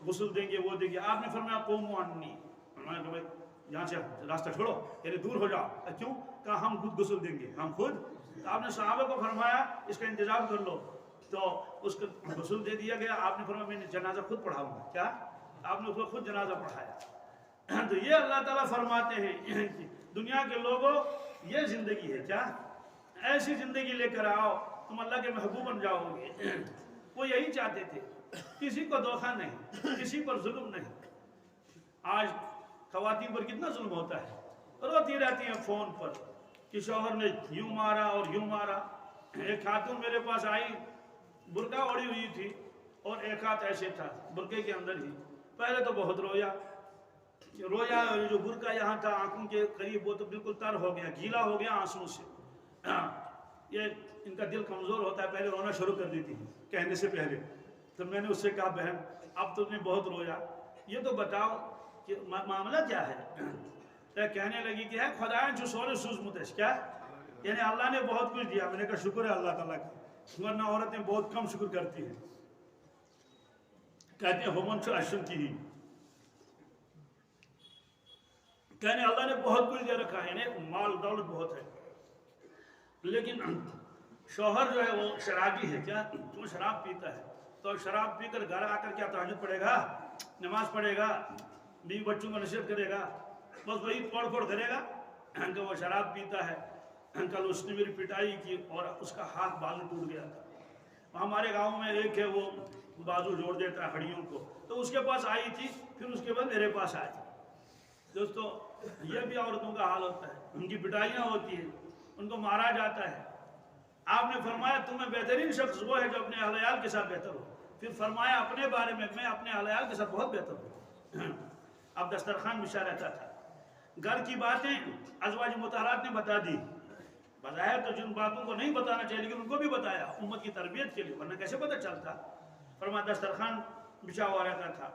غسل دیں گے، وہ دیں گے۔ آپ نے فرمایا قوموا عنی، فرمایا کہ بھئی یہاں سے راستہ چھوڑو، یعنی دور ہو جاؤ۔ کیوں؟ کہا ہم خود غسل دیں گے، ہم خود۔ تو آپ نے صحابہ کو فرمایا اس کا انتظام کر لو، تو اس کو غسل دے دیا گیا۔ آپ نے فرمایا میں نے جنازہ خود پڑھاؤں گا، کیا؟ آپ نے اس کو خود جنازہ پڑھایا۔ تو یہ اللہ تعالیٰ فرماتے ہیں کہ دنیا کے لوگوں یہ زندگی ہے، کیا؟ ایسی زندگی لے کر آؤ تم اللہ کے محبوب بن جاؤ گے۔ وہ یہی چاہتے تھے، کسی کو دھوکہ نہیں، کسی پر ظلم نہیں۔ آج خواتین پر کتنا ظلم ہوتا ہے، روتی رہتی ہیں فون پر کہ شوہر نے یوں مارا اور یوں مارا۔ ایک خاتون میرے پاس آئی، برقع اوڑھی ہوئی تھی اور ایک ہاتھ ایسے تھا برقعے کے اندر ہی۔ پہلے تو بہت رویا، جو برقع یہاں تھا آنکھوں کے قریب وہ تو بالکل تر ہو گیا، گیلا ہو گیا آنسوں سے۔ یہ ان کا دل کمزور ہوتا ہے، پہلے رونا شروع کر دیتی ہے کہنے سے پہلے۔ تو میں نے اس سے کہا بہن اب تم نے بہت رویا، یہ تو بتاؤ کہ معاملہ کیا ہے؟ کہنے لگی کہ ہے خدایان جو سورے سوزمتش، کیا؟ یعنی اللہ نے بہت کچھ دیا۔ میں نے کہا شکر ہے اللہ تعالیٰ کا، ورنہ عورتیں بہت کم شکر کرتی ہیں۔ کہتے ہیں ہومن سے اشن کی ہی، کہنے اللہ نے بہت کچھ دے رکھا ہے، یعنی مال دولت بہت ہے، لیکن شوہر جو ہے وہ شرابی ہے، کیا؟ وہ شراب پیتا ہے، تو شراب پی کر گھر آ کر کیا تہجد پڑھے گا، نماز پڑھے گا، بیوی بچوں کو نصیحت کرے گا، بس وہی توڑ پھوڑ کرے گا کہ وہ شراب پیتا ہے۔ کل اس نے میری پٹائی کی اور اس کا ہاتھ بازو ٹوٹ گیا تھا۔ ہمارے گاؤں میں ایک ہے وہ بازو جوڑ دیتا ہے ہڈیوں کو، تو اس کے پاس آئی تھی، پھر اس کے بعد میرے پاس آئی تھی۔ دوستو یہ بھی عورتوں کا حال ہوتا ہے، ان کی پٹائیاں ہوتی ہیں، ان کو مارا جاتا ہے۔ آپ نے فرمایا تمہیں بہترین شخص وہ ہے جو اپنے اہل عیال کے ساتھ بہتر ہو۔ پھر فرمایا اپنے بارے میں اپنے اہل عیال کے ساتھ بہت بہتر ہوں۔ اب دسترخوان بچھا رہتا تھا، گھر کی باتیں ازواج مطہرات نے بتا دی، بظاہر تو جن باتوں کو نہیں بتانا چاہیے لیکن ان کو بھی بتایا امت کی تربیت کے لیے، ورنہ کیسے پتہ چلتا۔ فرمایا دسترخوان بچھا ہوا رہتا تھا۔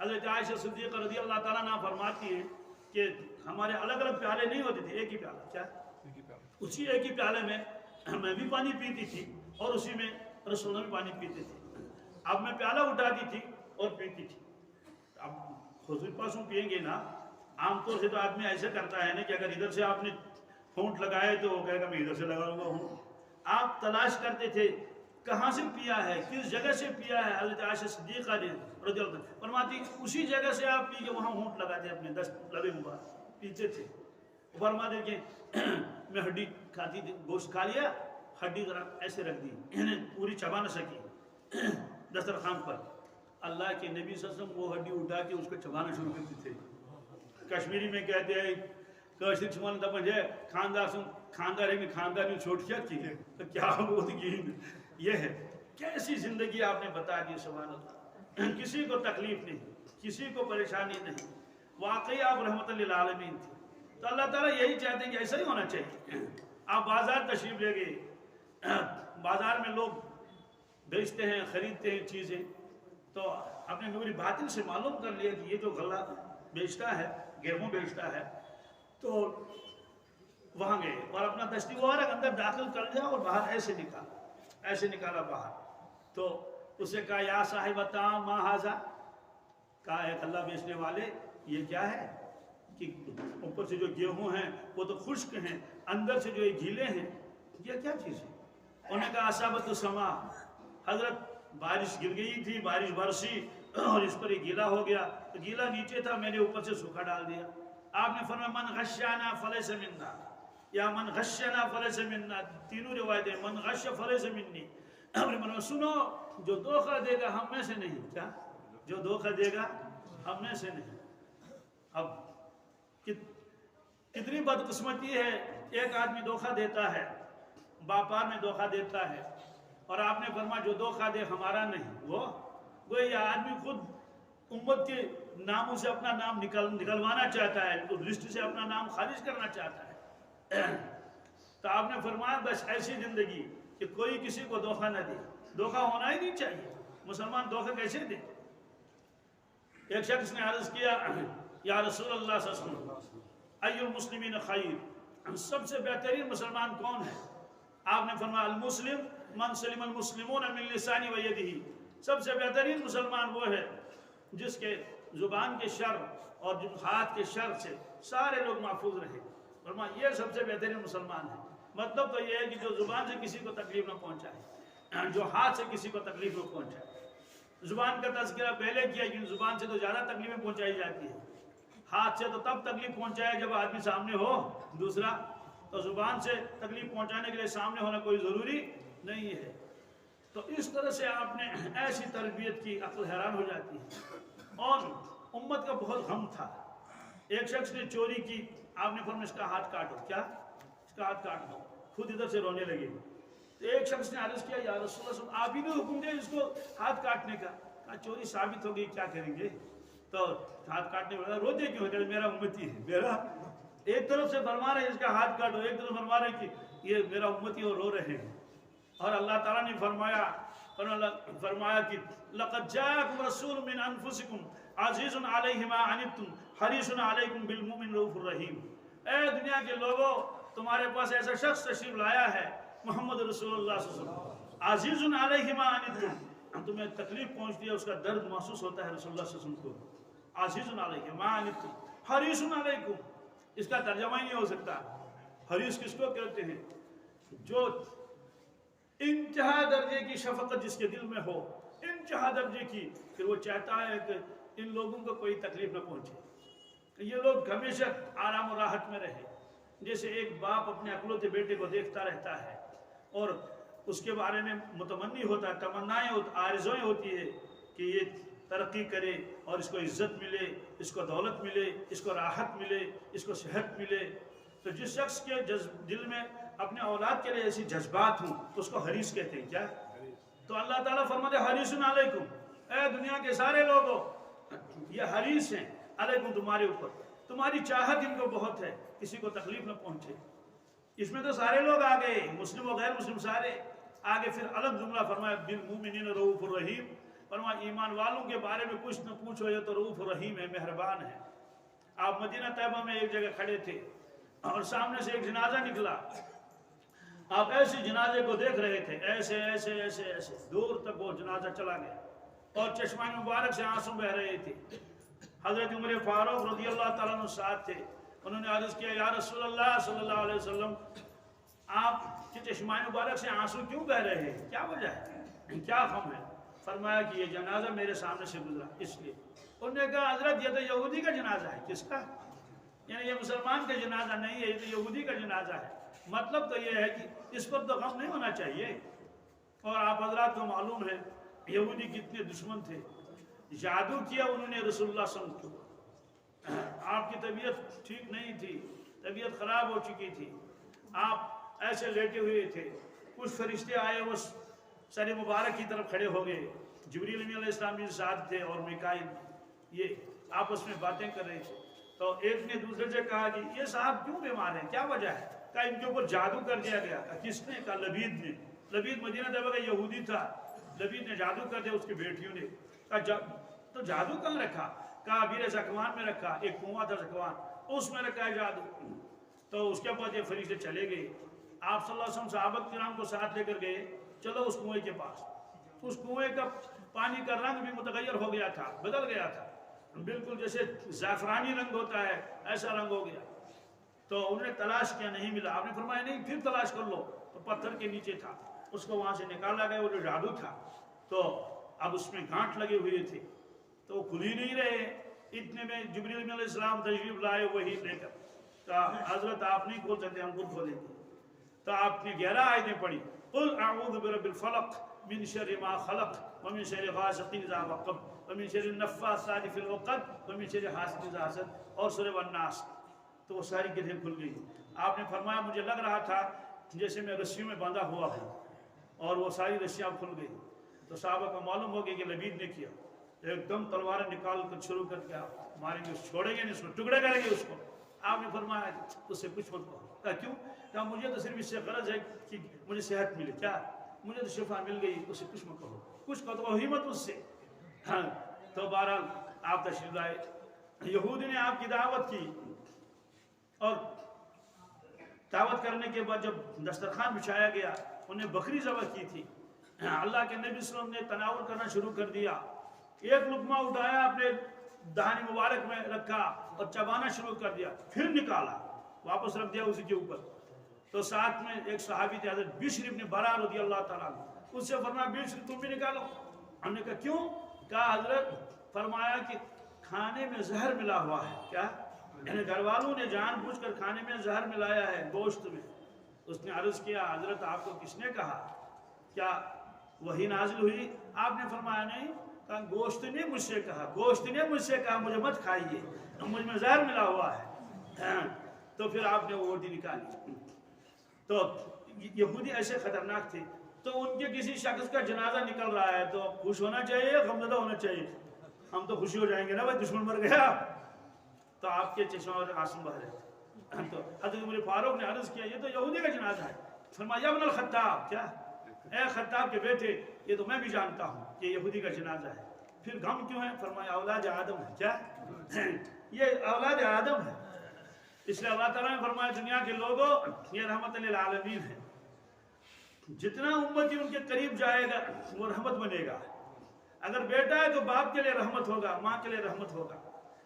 حضرت عائشہ صدیقہ رضی اللہ تعالیٰ عنہ فرماتی ہیں کہ ہمارے الگ الگ پیالے نہیں ہوتے تھے، ایک ہی پیالہ، کیا؟ اسی ایک ہی پیالے میں میں بھی پانی پیتی تھی اور اسی میں رسول اللہ بھی پانی پیتے تھے۔ اب میں پیالہ اٹھاتی تھی اور پیتی تھی۔ اب حضور پاسوں پئیں گے نا، عام طور سے تو آدمی ایسے کرتا ہے نا کہ اگر ادھر سے آپ نے ہونٹ لگائے تو وہ کہے گا میں ادھر سے لگاؤں گا ہونٹ۔ آپ تلاش کرتے تھے کہاں سے پیا ہے، کس جگہ سے پیا ہے۔ حضرت عائشہ صدیقہ نے رضی اللہ عنہ فرماتی اسی جگہ سے آپ پی کے وہاں ہونٹ لگاتے اپنے دست لبے مبارک پیتے تھے۔ فرماتے کہ میں ہڈی کھاتی تھی، گوشت کھا لیا، ہڈی ذرا ایسے رکھ دی، پوری چبا نہ سکی دسترخوان پر۔ اللہ کے نبی صلی اللہ علیہ وسلم وہ ہڈی اٹھا کے اس کو چبانا شروع کرتے تھے۔ کشمیری میں کہتے ہیں کاشر چھمان دپن ہے خاندار سن خاندار میں خاندار چھوٹ کیا کی تو کیا بودگی یہ ہے۔ کیسی زندگی آپ نے بتا دی سبحان اللہ، کسی کو تکلیف نہیں، کسی کو پریشانی نہیں، واقعی آپ رحمت للعالمین تھے۔ تو اللہ تعالیٰ یہی چاہتے ہیں کہ ایسا ہی ہونا چاہیے۔ آپ بازار تشریف لے گئے، بازار میں لوگ بیچتے ہیں خریدتے ہیں چیزیں، تو اپنے نوری باطن سے معلوم کر لیا کہ یہ جو غلہ بیچتا ہے، گیہوں بیچتا ہے، تو وہاں گئے اور اپنا دستی مبارک اندر داخل کر لیا اور باہر ایسے نکالا باہر۔ تو اسے کہا یا صاحب الطعام ما ھذا، کہا اے غلہ بیچنے والے یہ کیا ہے؟ کہ اوپر سے جو گیہوں ہیں وہ تو خشک ہیں، اندر سے جو یہ گیلے ہیں۔ یہ کیا چیز ہے؟ انہوں نے کہا اصابت السما، حضرت بارش گر گئی تھی، بارش برسی اور اس پر یہ گیلا ہو گیا، تو گیلا نیچے تھا، میں نے اوپر سے سوکھا ڈال دیا۔ آپ نے فرمایا من غشانا فلیس منا، یا من غشنا فلیس منا، تینوں روایتیں، من غش فلیس منی۔ آپ نے فرمایا سنو، جو دھوکہ دے گا ہم میں سے نہیں۔ کیا؟ جو دھوکہ دے گا ہم میں سے نہیں۔ اب کتنی بدقسمتی ہے، ایک آدمی دھوکہ دیتا ہے، باپار میں دھوکہ دیتا ہے، اور آپ نے فرمایا جو دھوکہ دے ہمارا نہیں، وہ یہ آدمی خود امت کے ناموں سے اپنا نام نکلوانا چاہتا ہے، لسٹ سے اپنا نام خارج کرنا چاہتا ہے۔ تو آپ نے فرمایا بس ایسی زندگی کہ کوئی کسی کو دھوکہ نہ دے، دھوکہ ہونا ہی نہیں چاہیے، مسلمان دھوکہ کیسے دے؟ ایک شخص نے عرض کیا یا رسول اللہ صلی اللہ علیہ وسلم ای المسلمین خیر، سب سے بہترین مسلمان کون ہے؟ آپ نے فرمایا المسلم من سلم المسلمون من لسانی و یدہ، سب سے بہترین مسلمان وہ ہے جس کے زبان کے شر اور ہاتھ کے شر سے سارے لوگ محفوظ رہے۔ فرمایا یہ سب سے بہترین مسلمان ہے۔ مطلب تو یہ ہے کہ جو زبان سے کسی کو تکلیف نہ پہنچائے، جو ہاتھ سے کسی کو تکلیف نہ پہنچائے۔ زبان کا تذکرہ پہلے کیا کہ زبان سے تو زیادہ تکلیفیں پہنچائی جاتی ہے، ہاتھ سے تو تب تکلیف پہنچائے جب آدمی سامنے ہو دوسرا، تو زبان سے تکلیف پہنچانے کے لیے سامنے ہونا کوئی ضروری نہیں ہے۔ تو اس طرح سے آپ نے ایسی تربیت کی، عقل حیران ہو جاتی ہے۔ اور امت کا بہت غم تھا۔ ایک شخص نے چوری کی، آپ نے فرمایا اس کا ہاتھ کاٹو۔ کیا؟ اس کا ہاتھ کاٹ دو۔ خود ادھر سے رونے لگے۔ تو ایک شخص نے عرض کیا یا رسول اللہ آپ ہی نے حکم دیا اس کو ہاتھ کاٹنے کا۔ کہا چوری ثابت ہو گئی، کیا کریں گے؟ تو ہاتھ کاٹنے والا روتے کیوں؟ کہ میرا امتی ہے، میرا ایک طرف سے فرما رہے ہیں اس کا ہاتھ کاٹو، ایک طرف فرما رہے ہیں کہ یہ میرا امتی اور رو رہے ہیں۔ اور اللہ تعالیٰ نے فرمایا کہ لقد جاءکم رسول من انفسکم عزیز علیہ ما عنتم حریص علیکم بالمؤمنین رؤوف الرحیم۔ اے دنیا کے لوگوں، تمہارے پاس ایسا شخص تشریف لایا ہے محمد رسول اللہ صلی اللہ علیہ وسلم، عزیز علیہ ما عنتم، تمہیں تکلیف پہنچتی ہے اس کا درد محسوس ہوتا ہے رسول اللہ صلی اللہ علیہ وسلم کو۔ عزیز علیہ ما عنتم حریص علیکم، اس کا ترجمہ ہی نہیں ہو سکتا۔ حریص کس کو کہتے ہیں؟ جو انتہا درجے کی شفقت جس کے دل میں ہو، انتہا درجے کی، پھر وہ چاہتا ہے کہ ان لوگوں کو کوئی تکلیف نہ پہنچے، یہ لوگ ہمیشہ آرام و راحت میں رہے۔ جیسے ایک باپ اپنے اکلوتے بیٹے کو دیکھتا رہتا ہے اور اس کے بارے میں متمنی ہوتا ہے، تمنائیں آرزوئیں ہوتی ہے کہ یہ ترقی کرے اور اس کو عزت ملے، اس کو دولت ملے، اس کو راحت ملے، اس کو صحت ملے۔ تو جس شخص کے دل میں اپنے اولاد کے لیے ایسی جذبات ہوں اس کو حریص کہتے ہیں۔ کیا؟ تو اللہ تعالیٰ فرماتے ہیں حریص علیکم، اے دنیا کے سارے لوگوں، یہ حریص ہیں علیکم تمہارے اوپر، تمہاری چاہت ان کو بہت ہے کسی کو تکلیف نہ پہنچے۔ اس میں تو سارے لوگ آ گئے، مسلم و غیر مسلم سارے آگے۔ پھر الگ جملہ فرمایا بالمؤمنین رؤوف الرحیم، فرمایا ایمان والوں کے بارے میں کچھ نہ پوچھو، یہ تو رؤوف الرحیم ہے، مہربان ہے۔ آپ مدینہ طیبہ میں ایک جگہ کھڑے تھے اور سامنے سے ایک جنازہ نکلا، آپ ایسے جنازے کو دیکھ رہے تھے، ایسے ایسے ایسے ایسے دور تک وہ جنازہ چلا گیا اور چشمائے مبارک سے آنسو بہ رہے تھے۔ حضرت عمر فاروق رضی اللہ تعالیٰ عنہ ساتھ تھے، انہوں نے عرض کیا یا رسول اللہ صلی اللہ علیہ وسلم آپ کے چشمائے مبارک سے آنسو کیوں بہ رہے ہیں؟ کیا وجہ ہے؟ کیا غم ہے؟ فرمایا کہ یہ جنازہ میرے سامنے سے گزرا اس لیے۔ انہوں نے کہا حضرت یہ تو یہودی کا جنازہ ہے۔ کس کا؟ یعنی یہ مسلمان کا جنازہ نہیں ہے، یہ تو یہودی کا جنازہ ہے۔ مطلب تو یہ ہے کہ اس پر تو غم نہیں ہونا چاہیے۔ اور آپ حضرات کو معلوم ہے یہودی کتنے دشمن تھے، جادو کیا انہوں نے رسول اللہ صلی اللہ علیہ وسلم کو۔ آپ کی طبیعت ٹھیک نہیں تھی، طبیعت خراب ہو چکی تھی، آپ ایسے لیٹے ہوئے تھے، کچھ فرشتے آئے وہ سر مبارک کی طرف کھڑے ہو گئے، جبریل علیہ السلام جی ساتھ تھے اور میکائیل، یہ آپس میں باتیں کر رہے تھے۔ تو ایک نے دوسرے سے کہا کہ یہ صاحب کیوں بیمار ہیں، کیا وجہ ہے؟ کہا ان کے اوپر جادو کر دیا گیا۔ کہا کس نے؟ کہا لبید نے۔ لبید مدینہ طیبہ کا یہودی تھا، لبید نے جادو کر دیا اس کی بیٹیوں نے۔ کہا تو جادو کہاں رکھا؟ کہا ابیر زکوان میں رکھا، ایک کنواں تھا زکوان، اس میں رکھا ہے جادو۔ تو اس کے بعد یہ فرشتے چلے گئے، آپ صلی اللہ علیہ وسلم صحابہ کرام کو ساتھ لے کر گئے، چلو اس کنویں کے پاس۔ اس کنویں کا پانی کا رنگ بھی متغیر ہو گیا تھا، بدل گیا تھا، بالکل جیسے زعفرانی رنگ ہوتا ہے ایسا رنگ ہو گیا۔ تو انہوں نے تلاش کیا، نہیں ملا۔ آپ نے فرمایا نہیں پھر تلاش کر لو، تو پتھر کے نیچے تھا، اس کو وہاں سے نکالا گیا، وہ جو جادو تھا تو اب اس میں گانٹھ لگے ہوئے تھے تو وہ کھل ہی نہیں رہے۔ اتنے میں جبریل علیہ السلام تشریف لائے وہی لے کر، کہا حضرت آپ نہیں کھول سکتے، ہم خود کھولیں گے۔ تو آپ نے 11 آیتیں پڑھی، قل اعوذ برب الفلق من شر ما خلق ومن شر غاسق اذا وقب ومن شر النفاثات في العقد ومن شر حاسد اذا حسد، اور سورہ والناس، تو وہ ساری گرہیں کھل گئی۔ آپ نے فرمایا مجھے لگ رہا تھا جیسے میں رسیوں میں باندھا ہوا ہوں، اور وہ ساری رسیاں کھل گئی۔ تو صحابہ کو معلوم ہو گیا کہ لبید نے کیا، ایک دم تلوار نکال کر شروع کر کے ماریں گے، چھوڑیں گے نہیں، اس کو ٹکڑے کریں گے اس کو۔ آپ نے فرمایا اس سے کچھ مت کہو۔ کہا کیوں؟ کہا مجھے تو صرف اس سے غرض ہے کہ مجھے صحت ملے، کیا مجھے تو شفا مل گئی، اس سے کچھ مت کہو، کچھ کہو ہی مت اس سے۔ ہاں تو بہرحال آپ تشریف لائے، یہودی نے آپ کی دعوت کی، اور دعوت کرنے کے بعد جب دسترخوان بچھایا گیا، انہیں بکری ذبح کی تھی، اللہ کے نبی صلی اللہ علیہ وسلم نے تناول کرنا شروع کر دیا، ایک لقمہ اٹھایا اپنے دہانی مبارک میں رکھا اور چبانا شروع کر دیا، پھر نکالا واپس رکھ دیا اسی کے اوپر۔ تو ساتھ میں ایک صحابی تھے حضرت بشر ابن برا رضی اللہ تعالیٰ عنہ، اس سے فرمایا بشر تم بھی نکالو۔ ہم نے کہا کیوں؟ کہا حضرت فرمایا کہ کھانے میں زہر ملا ہوا ہے، کیا یعنی گھر والوں نے جان بوجھ کر کھانے میں زہر ملایا ہے گوشت میں۔ اس نے عرض کیا حضرت آپ کو کس نے کہا، کیا وہی نازل ہوئی؟ آپ نے فرمایا نہیں، کہا گوشت نے مجھ سے کہا، گوشت نے مجھ سے کہا مجھے مت کھائیے، مجھ میں زہر ملا ہوا ہے۔ تو پھر آپ نے وہ روٹی نکالی۔ تو یہودی ایسے خطرناک تھے، تو ان کے کسی شخص کا جنازہ نکل رہا ہے تو خوش ہونا چاہیے یا غمزدہ ہونا چاہیے؟ ہم تو خوشی ہو جائیں گے نا، بھائی دشمن مر گیا۔ تو آپ کے چشموں میں آنسو بہہ رہے تھے۔ تو حضرت عمر فاروق نے عرض کیا یہ تو یہودی کا جنازہ ہے۔ فرمایا ابن الخطاب، کیا اے خطاب کے بیٹے، یہ تو میں بھی جانتا ہوں کہ یہودی کا جنازہ ہے، پھر غم کیوں ہے؟ فرمایا اولاد آدم ہے، کیا یہ اولاد آدم ہے، اس لیے اللہ تعالیٰ نے فرمایا دنیا کے لوگوں یہ رحمت للعالمین ہے، جتنا امتی ان کے قریب جائے گا وہ رحمت بنے گا۔ اگر بیٹا ہے تو باپ کے لیے رحمت ہوگا، ماں کے لیے رحمت ہوگا،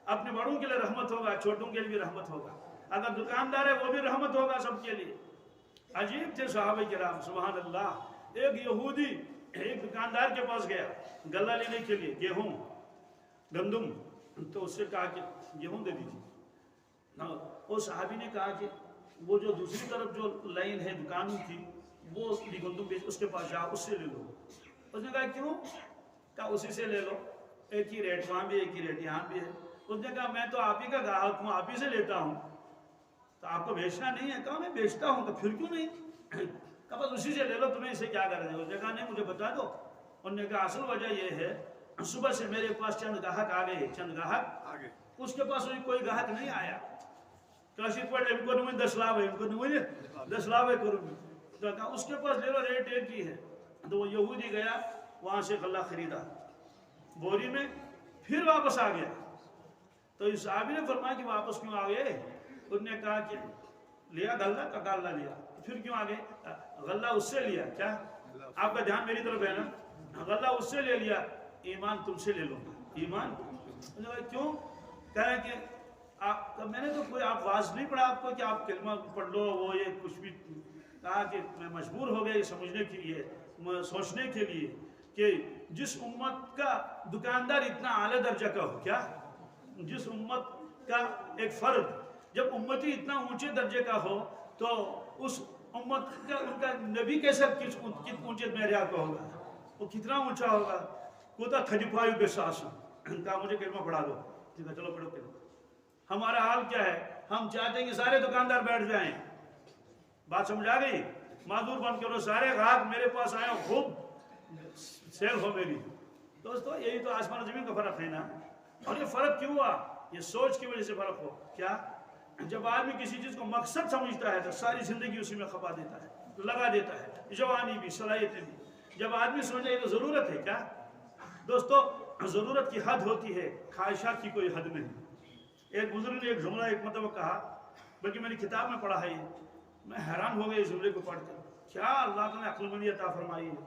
اپنے بڑوں کے لیے رحمت ہوگا، چھوٹوں کے لیے بھی رحمت ہوگا، اگر دکاندار ہے وہ بھی رحمت ہوگا سب کے لیے۔ عجیب تھے صحابہ کرام، سبحان اللہ۔ ایک یہودی ایک دکاندار کے پاس گیا غلہ لینے کے لیے، گیہوں گندم، تو اس سے کہا کہ گیہوں دے دیجیے۔ وہ صحابی نے کہا کہ وہ جو دوسری طرف جو لائن ہے دکانوں کی، وہ گندم بیچ، اس کے پاس جاؤ، اس سے لے لو۔ اس نے کہا کیوں؟ کہا اسی سے لے لو، ایک ہی ریٹ وہاں بھی، ایک ہی ریٹ یہاں بھی ہے۔ اس نے کہا میں تو آپ ہی کا گاہک ہوں، آپ ہی سے لیتا ہوں، تو آپ کو بیچنا نہیں ہے؟ کہا میں بیچتا ہوں۔ تو پھر کیوں نہیں؟ کہا بس اسی سے لے لو، تمہیں اسے کیا کرنا ہے؟ اس نے کہا نہیں مجھے بتا دو۔ انہوں نے کہا اصل وجہ یہ ہے صبح سے میرے پاس چند گاہک آ گئے، چند گاہک، اس کے پاس کوئی گاہک نہیں آیا۔ کاشت پڑھ ان کو نہیں 10 لاو ہے، ان کو نہیں 10 لاو ہے کروں۔ تو کہا اس کے پاس لے لو، ریٹ ایک ہی ہے۔ تو وہ یہودی گیا، وہاں سے غلہ خریدا بوری میں، پھر واپس آ گیا۔ تو اس صحابی نے فرمایا کہ واپس کیوں آ گئے؟ انہوں نے کہا کہ لیا غلہ کا غلہ لیا، پھر کیوں آ گئے؟ غلہ اس سے لیا، کیا آپ کا دھیان میری طرف ہے نا؟ غلہ اس سے لے لیا، ایمان تم سے لے لو گا۔ ایمان کیوں؟ کہا کہ میں نے تو کوئی آپ واضح نہیں پڑھا آپ کو کہ آپ کلمہ پڑھ لو، وہ یہ کچھ بھی۔ کہا کہ میں مجبور ہو گیا یہ سمجھنے کے لیے، سوچنے کے لیے کہ جس امت کا دکاندار اتنا اعلیٰ درجہ کا ہو، کیا جس امت کا ایک فرد جب امتی اتنا اونچے درجے کا ہو تو اس امت کا ان کا نبی کیسا اونچے معیار کا ہوگا، وہ کتنا اونچا ہوگا؟ کوتا 35 بے ساس۔ کہا مجھے کلمہ پڑھا دو۔ ٹھیک ہے چلو پڑھو کلمہ۔ ہمارا حال کیا ہے؟ ہم چاہتے ہیں کہ سارے دکاندار بیٹھ جائیں، بات سمجھ آ گئی؟ معذور بن کرو، سارے گاہک میرے پاس آئے، خوب سیل ہو میری۔ دوستو یہی تو آسمان و زمین کا فرق ہے نا۔ اور یہ فرق کیوں ہوا؟ یہ سوچ کی وجہ سے فرق ہو۔ کیا؟ جب آدمی کسی چیز کو مقصد سمجھتا ہے تو ساری زندگی اسی میں کھپا دیتا ہے، لگا دیتا ہے، جوانی بھی، صلاحیتیں بھی۔ جب آدمی سمجھے یہ تو ضرورت ہے، کیا دوستو ضرورت کی حد ہوتی ہے، خواہشات کی کوئی حد نہیں۔ ایک بزرگ نے ایک جملہ ایک مرتبہ کہا، بلکہ میں نے کتاب میں پڑھا ہے، میں حیران ہو گیا اس جملے کو پڑھ کر، کیا اللہ تعالیٰ نے عقل مندی عطا فرمائی ہے۔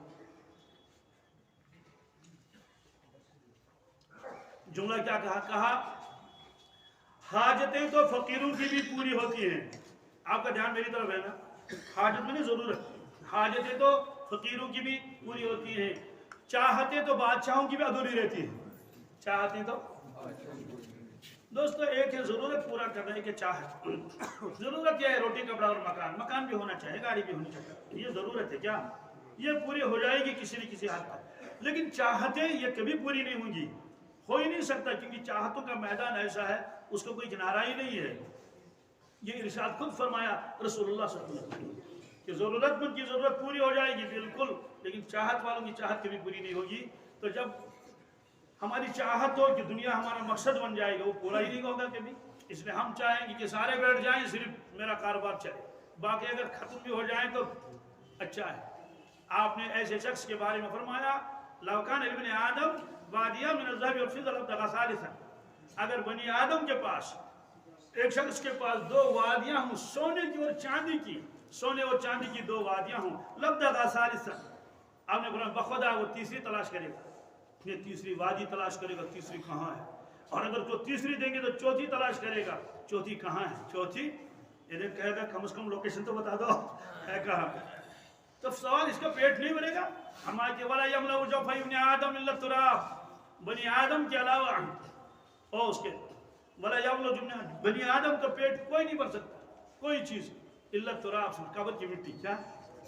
جملہ کیا کہا؟ حاجتیں تو فقیروں کی بھی پوری ہوتی ہیں۔ آپ کا دھیان میری طرف ہے نا؟ حاجت میں نہیں ضرورت، حاجتیں تو فقیروں کی بھی پوری ہوتی ہیں، چاہتیں تو بادشاہوں کی بھی ادھوری رہتی ہیں، چاہتیں تو دوستو ایک ہے ضرورت پورا کرنے کی چاہت، ضرورت کیا ہے؟ روٹی کپڑا اور مکان، مکان بھی ہونا چاہیے، گاڑی بھی ہونی چاہیے، یہ ضرورت ہے کیا؟ یہ پوری ہو جائے گی کسی نہ کسی حد تک، لیکن چاہتیں یہ کبھی پوری نہیں ہوں گی، ہو ہی نہیں سکتا، کیونکہ چاہتوں کا میدان ایسا ہے اس کو کوئی کنارہ ہی نہیں ہے۔ یہ ارشاد خود فرمایا رسول اللہ صلی اللہ علیہ وسلم کہ ضرورت مند کی ضرورت پوری ہو جائے گی بالکل، لیکن چاہت والوں کی چاہت کبھی پوری نہیں ہوگی۔ تو جب ہماری چاہت ہو کہ دنیا ہمارا مقصد بن جائے گا، وہ پورا ہی نہیں ہوگا کبھی، اس لیے ہم چاہیں گے کہ سارے بیٹھ جائیں، صرف میرا کاروبار چلے، باقی اگر ختم بھی ہو جائیں تو اچھا ہے۔ آپ نے ایسے شخص کے بارے میں فرمایا لو کان ابن آدم وادیہ من الذهب والفضة لابتغى ثالثا، اگر بنی آدم کے پاس، ایک شخص کے پاس دو وادیاں ہوں سونے کی اور چاندی کی، سونے اور چاندی کی دو وادیاں ہوں، لابتغى ثالثا، آپ نے فرمایا بخدا وہ تیسری تلاش کرے گا، یہ تیسری وادی تلاش کرے گا، تیسری کہاں ہے، اور اگر تو تیسری دیں گے تو چوتھی تلاش کرے گا، چوتھی کہاں ہے، چوتھی یہ کہے گا کم از کم لوکیشن تو بتا دو ہے کہاں۔ تو سوال اس کا پیٹ نہیں بھرے گا، ہمارے کہ ولا یملأ جوف ابن آدم الا التراب، بنی آدم کے علاوہ اور اس کے ولا یملأ بنی آدم کا پیٹ کوئی نہیں بھر سکتا، کوئی چیز الا التراب، قبر کی مٹی، کیا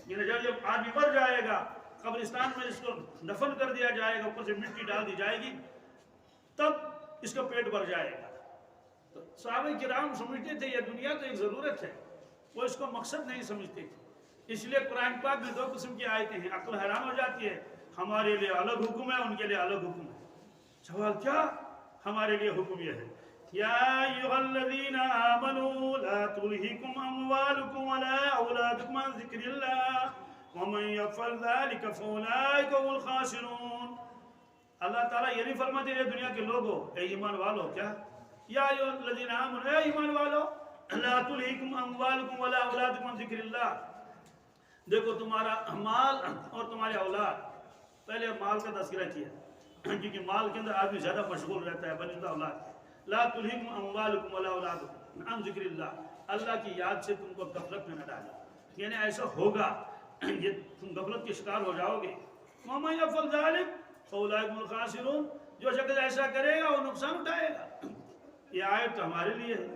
یعنی جب آدمی مر جائے گا قبرستان میں اس کو دفن کر دیا جائے گا، اوپر سے مٹی ڈال دی جائے گی، تب اس کا پیٹ بھر جائے گا۔ تو صحابہ کرام سمجھتے تھے یہ دنیا تو ایک ضرورت ہے، وہ اس کو مقصد نہیں سمجھتے تھے۔ اس لیے قرآن پاک میں دو قسم کی آیتیں ہیں، عقل حیران ہو جاتی ہے، ہمارے لیے الگ حکم ہے، ان کے لیے الگ حکم ہے۔ سوال کیا؟ ہمارے لیے حکم یہ ہے یا ایھا الذین آمنوا لا تلہکم اموالکم ولا اولادکم عن ذکر اللہ ومن یفعل ذلک فاولئک هم الخاسرون۔ اللہ تعالیٰ یہ نہیں فرماتے یہ دنیا کے لوگوں، اے ایمان والو، کیا یا ایھا الذین آمنوا، اے ایمان والو، لا تلہکم اموالکم ولا اولادکم عن ذکر اللہ، دیکھو تمہارا مال اور تمہارے اولاد، پہلے مال کا تذکرہ کیا کیونکہ مال کے اندر آدمی زیادہ مشغول رہتا ہے بنسبت اولاد، لا تلہکم اموالکم ولا اولادکم عن ذکر اللہ، اللہ کی یاد سے تم کو غفلت میں نہ ڈالو، یعنی ایسا ہوگا یہ تم غفلت کے شکار ہو جاؤ گے۔ ومن یفعل ذلک فاولئک هم الخاسرون، جو شخص ایسا کرے گا وہ نقصان اٹھائے گا۔ یہ آیت تو ہمارے لیے ہے،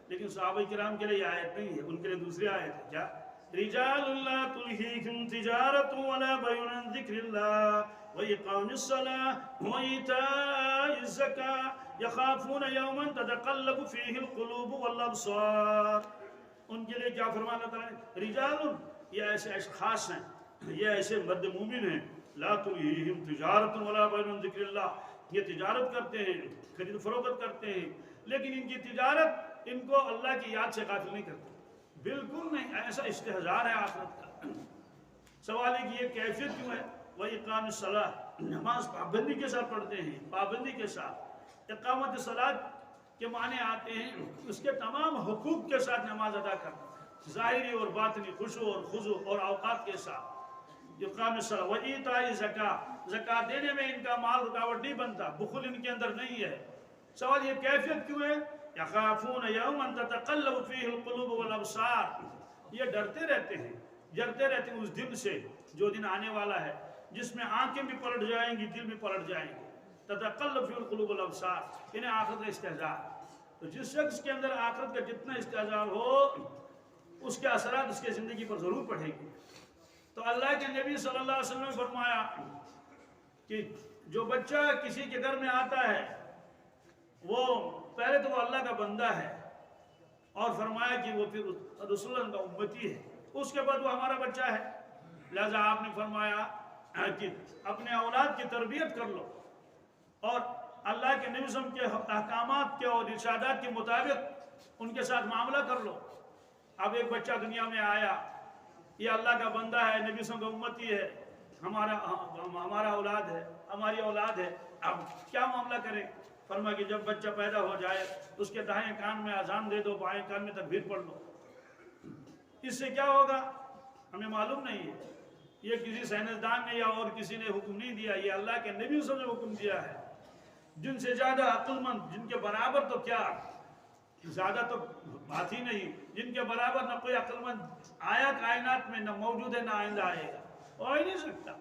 لیکن صحابہ کرام کے لیے یہ آیت نہیں ہے، ان کے لیے دوسری آیت ہے، کیا رجال لا تلہیکم تجارت ولا بیع عن ذکر اللہ وإقام الصلاة وإیتاء الزکاة یخافون یوما تتقلب فیہ القلوب والابصار۔ ان کے لیے کیا فرمایا اللہ تعالیٰ نے؟ رجال، یہ ایسے اشخاص ہیں، یہ ایسے مرد مومن ہیں، لا تلہیہم تجارت ولا بیع عن ذکر اللہ، یہ تجارت کرتے ہیں، خرید فروخت کرتے ہیں، لیکن ان کی تجارت ان کو اللہ کی یاد سے غافل نہیں کرتی، بالکل نہیں، ایسا استحضار ہے آخرت کا۔ سوال ہے کہ یہ کیفیت کیوں ہے؟ وَإِقَامِ الصَّلَاةِ، نماز پابندی کے ساتھ پڑھتے ہیں، پابندی کے ساتھ۔ اقامت صلاۃ کے معنی آتے ہیں اس کے تمام حقوق کے ساتھ نماز ادا کرنا، ظاہری اور باطنی، خشوع اور خضوع اور اوقات کے ساتھ۔ اقام الصلاۃ وإیتاء الزکاۃ، زکوٰۃ دینے میں ان کا مال رکاوٹ نہیں بنتا، بخل ان کے اندر نہیں ہے۔ سوال یہ کیفیت کیوں ہے؟ یخافون یوما تتقلب فیہ القلوب والابصار، یہ ڈرتے رہتے ہیں، ڈرتے رہتے ہیں اس دن سے جو دن آنے والا ہے جس میں آنکھیں بھی پلٹ جائیں گی، دل بھی پلٹ جائیں گے۔ تتقلب فیہ القلوب والابصار، یعنی آخرت کا استحضار۔ تو جس شخص کے اندر آخرت کا جتنا استحضار ہو اس کے اثرات اس کے زندگی پر ضرور پڑے گی۔ تو اللہ کے نبی صلی اللہ علیہ وسلم نے فرمایا کہ جو بچہ کسی کے گھر میں آتا ہے وہ پہلے تو وہ اللہ کا بندہ ہے، اور فرمایا کہ وہ پھر رسول اللہ کا امتی ہے، اس کے بعد وہ ہمارا بچہ ہے۔ لہذا آپ نے فرمایا کہ اپنے اولاد کی تربیت کر لو اور اللہ کے نبی صلی اللہ علیہ وسلم کے احکامات کے اور ارشادات کے مطابق ان کے ساتھ معاملہ کر لو۔ اب ایک بچہ دنیا میں آیا، یہ اللہ کا بندہ ہے، نبی صلی اللہ علیہ وسلم کا امتی ہے، ہمارا اولاد ہے، ہماری اولاد ہے، اب کیا معاملہ کریں؟ فرمایا کہ جب بچہ پیدا ہو جائے اس کے دائیں کان میں اذان دے دو، بائیں کان میں تکبیر پڑھ لو۔ اس سے کیا ہوگا ہمیں معلوم نہیں ہے، یہ کسی سائنسدان نے یا اور کسی نے حکم نہیں دیا، یہ اللہ کے نبی صلی اللہ علیہ وسلم نے حکم دیا ہے۔ جن سے زیادہ عقل مند، جن کے برابر تو کیا زیادہ تو بات ہی نہیں، جن کے برابر نہ کوئی عقل مند آیا کائنات میں، نہ موجود ہے نہ آئندہ آئے گا، ہو ہی نہیں سکتا۔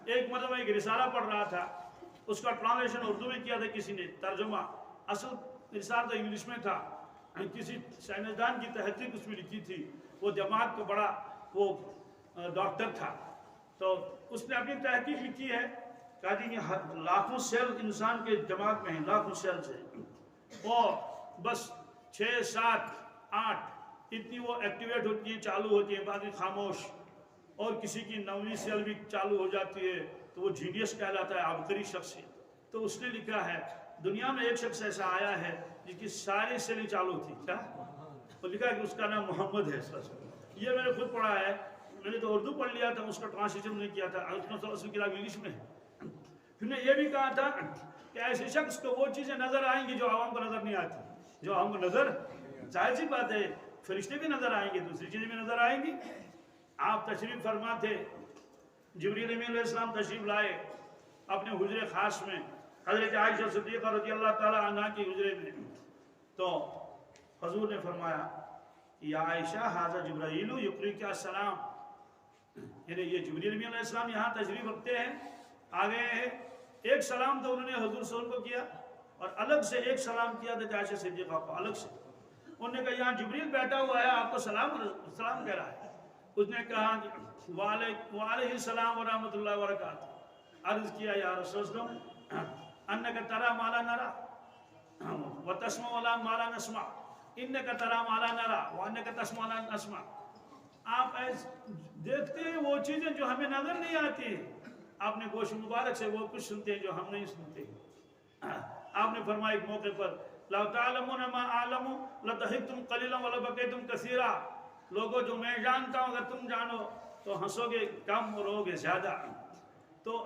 ایک مرتبہ ایک رسالہ پڑھ رہا تھا، اس کا ٹرانسلیشن اردو میں کیا تھا کسی نے، ترجمہ، اصل رسالہ تو انگلش میں تھا، کسی سائنسدان کی تحقیق اس میں لکھی تھی، وہ دماغ کو بڑا وہ ڈاکٹر تھا، تو اس نے اپنی تحقیق لکھی ہے، کہا کہ لاکھوں سیل انسان کے دماغ میں ہیں، لاکھوں سیل سے، اور بس 6 7 8 اتنی وہ ایکٹیویٹ ہوتی ہیں، چالو ہوتی ہیں، باقی خاموش، اور کسی کی 9ویں سیل بھی چالو ہو جاتی ہے تو وہ جینیس کہلاتا ہے، عبقری شخص ہے۔ تو اس نے لکھا ہے دنیا میں ایک شخص ایسا آیا ہے جس کی ساری سیلیں چالو تھی، کیا وہ لکھا ہے کہ اس کا نام محمد ہے۔ یہ میں نے خود پڑھا ہے، میں نے تو اردو پڑھ لیا تھا، اس کا ٹرانسلیشن نہیں کیا تھا، اس کی کتاب انگلش میں ہے۔ پھر نے یہ بھی کہا تھا کہ ایسے شخص کو وہ چیزیں نظر آئیں گی جو عوام کو نظر نہیں آتی، جو عوام کو نظر، ظاہر سی بات ہے فرشتے بھی نظر آئیں گے، دوسری چیزیں بھی نظر آئیں گی۔ آپ تشریف فرما تھے، جبریل امین علیہ السلام تشریف لائے اپنے حجرے خاص میں، حضرت عائشہ صدیقہ رضی اللہ تعالی عنہ کی حجرے میں، تو حضور نے فرمایا یا عائشہ ھذا جبرائیل یقریک السلام، یعنی یہ جبریل امین علیہ السلام یہاں تشریف رکھتے ہیں، آگے ہیں۔ ایک سلام تو انہوں نے حضور صلی اللہ علیہ وسلم کو کیا، اور الگ سے ایک سلام کیا حضرت عائشہ صدیقہ کو الگ سے، انہوں نے کہا یہاں جبریل بیٹھا ہوا ہے، آپ کو سلام کہہ رہا ہے۔ اس نے کہا کہ وعلیہ السلام ورحمۃ اللہ وبرکاتہ۔ عرض کیا یا رسول اللہ انک ترى ما لا نرى وتسمع ما لا نسمع، انک ترى ما لا نرى وانک تسمع ما لا نسمع، آپ دیکھتے ہیں وہ چیزیں جو ہمیں نظر نہیں آتی، آپ نے گوش مبارک سے وہ کچھ سنتے ہیں جو ہم نہیں سنتے۔ آپ نے فرمایا ایک موقع پر لو تعلمون ما اعلم لضحكتم قليلا ولبكيتم كثيرا، لوگوں جو میں جانتا ہوں اگر تم جانو تو ہنسو گے کم اور رو گے زیادہ۔ تو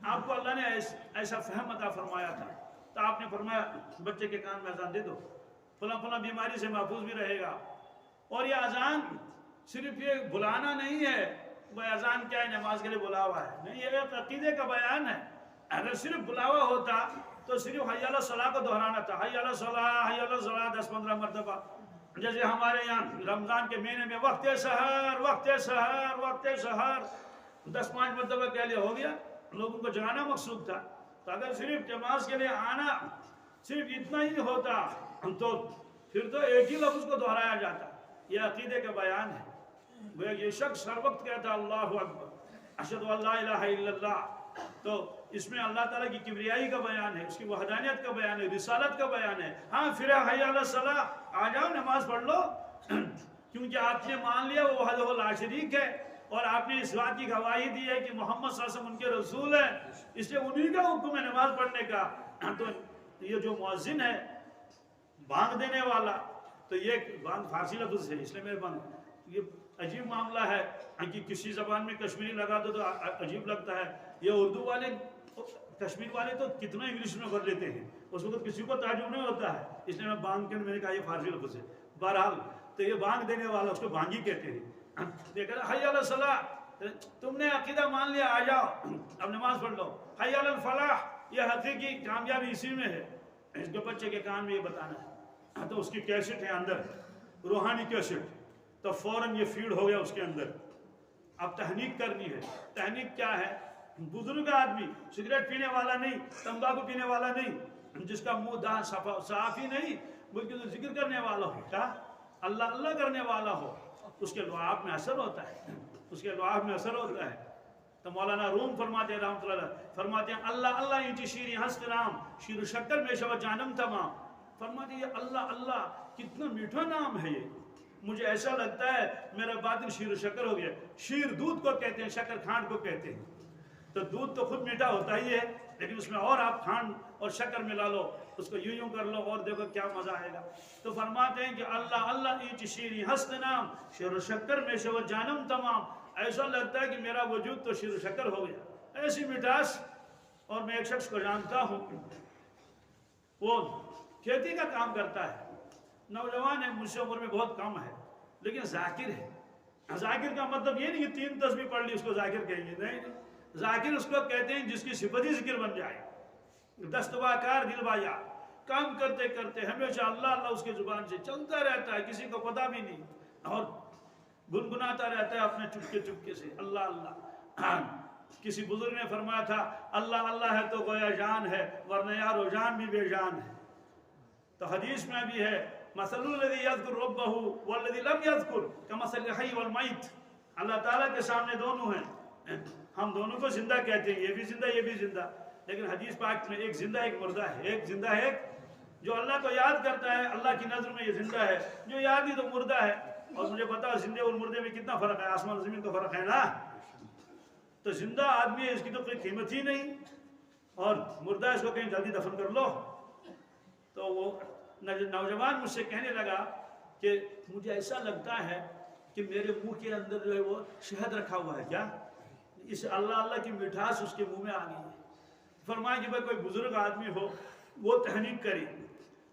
آپ کو اللہ نے ایسا فہم عطا فرمایا تھا، تو آپ نے فرمایا بچے کے کان میں اذان دے دو، فلاں فلاں بیماری سے محفوظ بھی رہے گا۔ اور یہ اذان صرف یہ بلانا نہیں ہے، وہ اذان کیا ہے، نماز کے لیے بلاوا ہے، نہیں، یہ ایک عقیدے کا بیان ہے۔ اگر صرف بلاوا ہوتا تو صرف حی علی الصلاۃ کو دہرانا تھا، حی علی الصلاۃ حی علی الصلاۃ 10-15 مرتبہ، جیسے ہمارے یہاں رمضان کے مہینے میں وقت سحر وقت سحر وقت سحر 10-5 مرتبہ کہہ لیا، ہو گیا، لوگوں کو جگانا مقصود تھا۔ تو اگر صرف نماز کے لیے آنا صرف اتنا ہی ہوتا تو پھر تو ایک ہی لفظ کو دہرایا جاتا، یہ عقیدے کا بیان ہے۔ یہ شخص ہر وقت کہتا اللہ اکبر، اشہد ان لا الہ الا اللہ، تو اس میں اللہ تعالیٰ کی کبریائی کا بیان ہے، اس کی وحدانیت کا بیان ہے، رسالت کا بیان ہے۔ ہاں پھر حی علی الصلاۃ، آ جاؤ نماز پڑھ لو، کیونکہ آپ نے مان لیا وہ وحدہ لا شریک ہے، اور آپ نے اس بات کی گواہی دی ہے کہ محمد صلی اللہ علیہ وسلم ان کے رسول ہیں، اس لیے انہی کا حکم ہے نماز پڑھنے کا۔ تو یہ جو مؤذن ہے، بانگ دینے والا، تو یہ بانگ فارسی لفظ ہے، اس لیے میں بانگ، یہ عجیب معاملہ ہے کہ کسی زبان میں کشمیری لگا دو تو عجیب لگتا ہے، یہ اردو والے کشمیر والے تو کتنا انگلش میں کر لیتے ہیں، اس وقت کسی کو تعجب نہیں ہوتا ہے، اس لیے میں بانگ کے میں نے کہا یہ فارسی لفظ ہے۔ بہرحال تو یہ بانگ دینے والا اس کو بانگی کہتے ہیں، یہ کہتا حی علی الصلاۃ، تم نے عقیدہ مان لیا، آ جاؤ اب نماز پڑھ لو۔ حی علی الفلاح، یہ حقیقی کامیابی اسی میں ہے، اس کے بچے کے کان میں یہ بتانا ہے، تو اس کی کیسٹ ہے اندر، روحانی کیسٹ، تو فوراً یہ فیڈ ہو گیا اس کے اندر۔ اب تحنیک کرنی ہے، تحنیک کیا ہے، بزرگ آدمی، سگریٹ پینے والا نہیں، تمباکو پینے والا نہیں، جس کا منہ دان صاف ہی نہیں، بلکہ تو ذکر کرنے والا ہو، کیا اللہ اللہ کرنے والا ہو، اس کے لعاب میں اثر ہوتا ہے، اس کے لعاب میں اثر ہوتا ہے۔ تو مولانا روم فرماتے ہیں رحمۃ اللہ علیہ، فرماتے ہیں اللہ اللہ انچی شیری ہست رام، شیر و شکر میں شب جانم تمام، فرماتے ہیں یہ اللہ اللہ کتنا میٹھا نام ہے، یہ مجھے ایسا لگتا ہے میرا باطن شیر و شکر ہو گیا۔ شیر دودھ کو کہتے ہیں، شکر کھانڈ کو کہتے ہیں، تو دودھ تو خود میٹھا ہوتا ہی ہے، لیکن اس میں اور آپ کھانڈ اور شکر ملا لو، اس کو یوں کر لو اور دیکھو کیا مزہ آئے گا۔ تو فرماتے ہیں کہ اللہ اللہ ایچ شیری ہست نام، شیر و شکر میں شو جانم تمام، ایسا لگتا ہے کہ میرا وجود تو شیر و شکر ہو گیا، ایسی مٹھاس۔ اور میں ایک شخص کو جانتا ہوں، وہ کھیتی کا کام کرتا ہے، نوجوان ہے، مجھ سے عمر میں بہت کم ہے، لیکن ذاکر ہے۔ ذاکر کا مطلب یہ نہیں کہ 3 تسبیح پڑھ لی اس کو ذاکر کہیں گے، نہیں، ذاکر اس کو کہتے ہیں جس کی صفت ہی ذکر بن جائے، دست با کار دل با یار، کام کرتے کرتے ہمیشہ اللہ اللہ اس کی زبان سے چلتا رہتا ہے، کسی کو پتہ بھی نہیں، اور گنگناتا رہتا ہے اپنے چپکے چپکے سے اللہ اللہ۔ کسی بزرگ نے فرمایا تھا اللہ اللہ ہے تو گویا جان ہے، ورنہ یار وہ جان بھی بے جان ہے۔ تو حدیث میں بھی ہے مثل الذی یذکر ربہ والذی لم یذکر کمثل الحی والمیت۔ اللہ تعالیٰ کے سامنے دونوں ہیں، ہم دونوں کو زندہ کہتے ہیں، یہ بھی زندہ یہ بھی زندہ، لیکن حدیث پاک میں ایک زندہ ایک مردہ ہے، ایک زندہ ہے ایک جو اللہ کو یاد کرتا ہے، اللہ کی نظر میں یہ زندہ ہے، جو یاد ہی تو مردہ ہے۔ اور مجھے پتا ہے زندے اور مردے میں کتنا فرق ہے، آسمان زمین کا فرق ہے نا۔ تو زندہ آدمی ہے اس کی تو کوئی قیمت ہی نہیں، اور مردہ اس کو کہیں جلدی دفن کر لو۔ تو وہ نوجوان مجھ سے کہنے لگا کہ مجھے ایسا لگتا ہے کہ میرے منہ کے اندر جو ہے وہ شہد رکھا ہوا ہے، کیا اس اللہ اللہ کی مٹھاس اس کے منہ میں آ گئی ہے۔ فرمایا کہ بھائی کوئی بزرگ آدمی ہو وہ تحنیک کرے،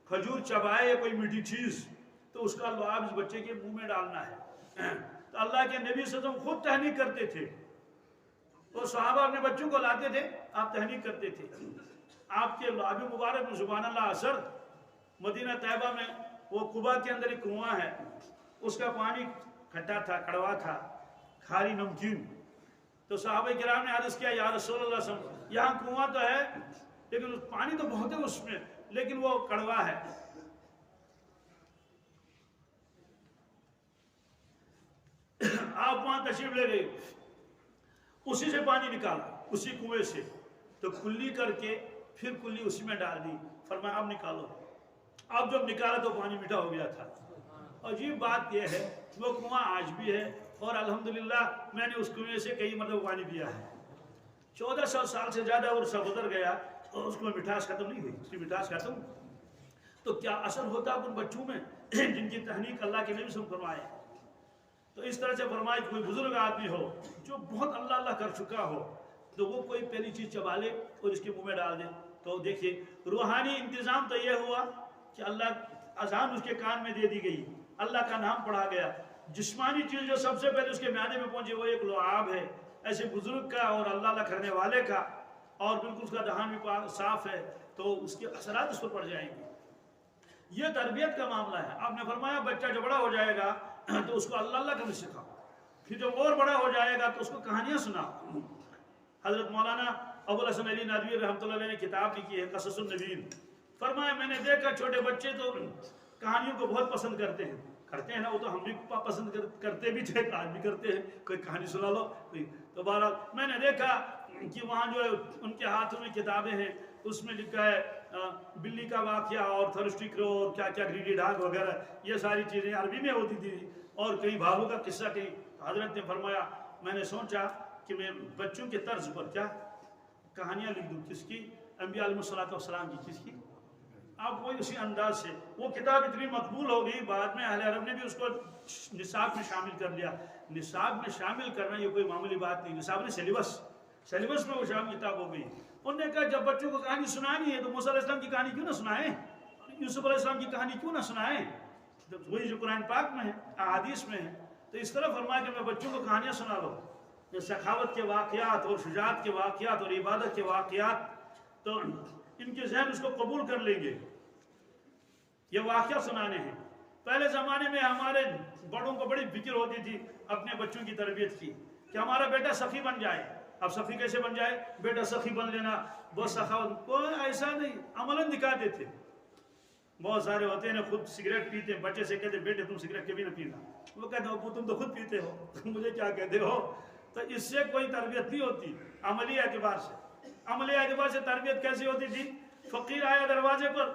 کھجور چبائے یا کوئی میٹھی چیز، تو اس کا لعاب اس بچے کے منہ میں ڈالنا ہے۔ تو اللہ کے نبی صلی اللہ علیہ وسلم خود تحنیک کرتے تھے، وہ صحابہ اپنے بچوں کو لاتے تھے، آپ تحنیک کرتے تھے۔ آپ کے لعاب مبارک میں سبحان اللہ اثر، مدینہ طیبہ میں وہ قبا کے اندر ایک کنواں ہے، اس کا پانی کھٹا تھا، کڑوا تھا، کھاری نمکین۔ تو صحابہ کرام نے عرض کیا یا رسول اللہ صلی اللہ علیہ وسلم یہاں کنواں تو ہے لیکن پانی تو بہت ہے اس میں، لیکن وہ کڑوا ہے۔ آپ وہاں تشریف لے گئے، اسی سے پانی نکالا، اسی کنویں سے، تو کلی کر کے پھر کلی اسی میں ڈال دی، فرمایا اب نکالو۔ اب جب نکالا تو پانی میٹھا ہو گیا تھا۔ عجیب بات یہ ہے وہ کنواں آج بھی ہے، اور الحمدللہ میں نے اس کنویں سے کئی مرتبہ پانی پیا ہے۔ 1400 سال سے زیادہ عرصہ گزر گیا اور اس میں مٹھاس ختم نہیں ہوئی، اس کی مٹھاس ختم۔ تو کیا اثر ہوتا ان بچوں میں جن کی تحنیک اللہ کے نبی صلی اللہ علیہ وسلم فرمائے۔ تو اس طرح سے فرمائے کہ کوئی بزرگ آدمی ہو جو بہت اللہ اللہ کر چکا ہو، تو وہ کوئی پہلی چیز چبا لے اور اس کے منہ میں ڈال دے۔ تو دیکھیے روحانی انتظام تو یہ ہوا کہ اللہ اذان اس کے کان میں دے دی گئی، اللہ کا نام پڑھا گیا۔ جسمانی چیز جو سب سے پہلے اس کے معدے میں پہنچی وہ ایک لعاب ہے، ایسے بزرگ کا اور اللہ اللہ کرنے والے کا، اور بالکل اس کا دہان بھی صاف ہے، تو اس کے اثرات اس پر پڑ جائیں گے۔ یہ تربیت کا معاملہ ہے۔ آپ نے فرمایا بچہ جب بڑا ہو جائے گا تو اس کو اللہ اللہ کرنا سکھاؤ، پھر جب اور بڑا ہو جائے گا تو اس کو کہانیاں سناؤ۔ حضرت مولانا ابو الحسن علی ندوی رحمۃ اللہ علیہ نے کتاب لکھی ہے قصص النبیین۔ فرمایا میں نے دیکھا چھوٹے بچے تو کہانیوں کو بہت پسند کرتے ہیں نا، وہ تو ہم بھی پسند کرتے بھی تھے، آج بھی کرتے ہیں، کوئی کہانی سنا لو کوئی۔ تو بہرحال میں نے دیکھا کہ وہاں جو ہے ان کے ہاتھوں میں کتابیں ہیں، اس میں لکھا ہے بلی کا واقعہ اور تھرسٹی کرو اور کیا کیا گریڈی ڈاگ وغیرہ، یہ ساری چیزیں عربی میں ہوتی تھی، اور کئی بھالوں کا قصہ کہیں۔ حضرت نے فرمایا میں نے سوچا کہ میں بچوں کے طرز پر کیا کہانیاں لکھ دوں، کس کی؟ انبیاء علیہ الصلوۃ والسلام کی، کس کی؟ اب وہی اسی انداز سے وہ کتاب اتنی مقبول ہو گئی، بعد میں اہل عرب نے بھی اس کو نصاب میں شامل کر لیا۔ نصاب میں شامل کرنا یہ کوئی معمولی بات نہیں، نصاب نے سیلیبس میں وہ شامل کتاب ہو گئی۔ انہوں نے کہا جب بچوں کو کہانی سنانی ہے تو موسیٰ علیہ السلام کی کہانی کیوں نہ سنائیں، یوسف علیہ السلام کی کہانی کیوں نہ سنائیں، وہی جو قرآن پاک میں ہے، احادیث میں ہے۔ تو اس طرح فرمایا کہ میں بچوں کو کہانیاں سنا لو، یہ سخاوت کے واقعات اور شجاعت کے واقعات اور عبادت کے واقعات، تو ان کے ذہن اس کو قبول کر لیں گے۔ یہ واقعہ سنانے ہیں۔ پہلے زمانے میں ہمارے بڑوں کو بڑی فکر ہوتی تھی اپنے بچوں کی تربیت کی کہ ہمارا بیٹا سخی بن جائے۔ اب سخی کیسے بن جائے؟ بیٹا سخی بن لینا، بہت سخاوت، کوئی ایسا نہیں، عملاً دکھاتے تھے۔ بہت سارے ہوتے ہیں خود سگریٹ پیتے ہیں، بچے سے کہتے بیٹے تم سگریٹ کبھی نہ پینا، وہ کہتے ابو تم تو خود پیتے ہو، مجھے کیا کہتے ہو؟ تو اس سے کوئی تربیت نہیں ہوتی عملی اعتبار سے۔ عملی اعتبار سے تربیت کیسی ہوتی تھی؟ فقیر آیا دروازے پر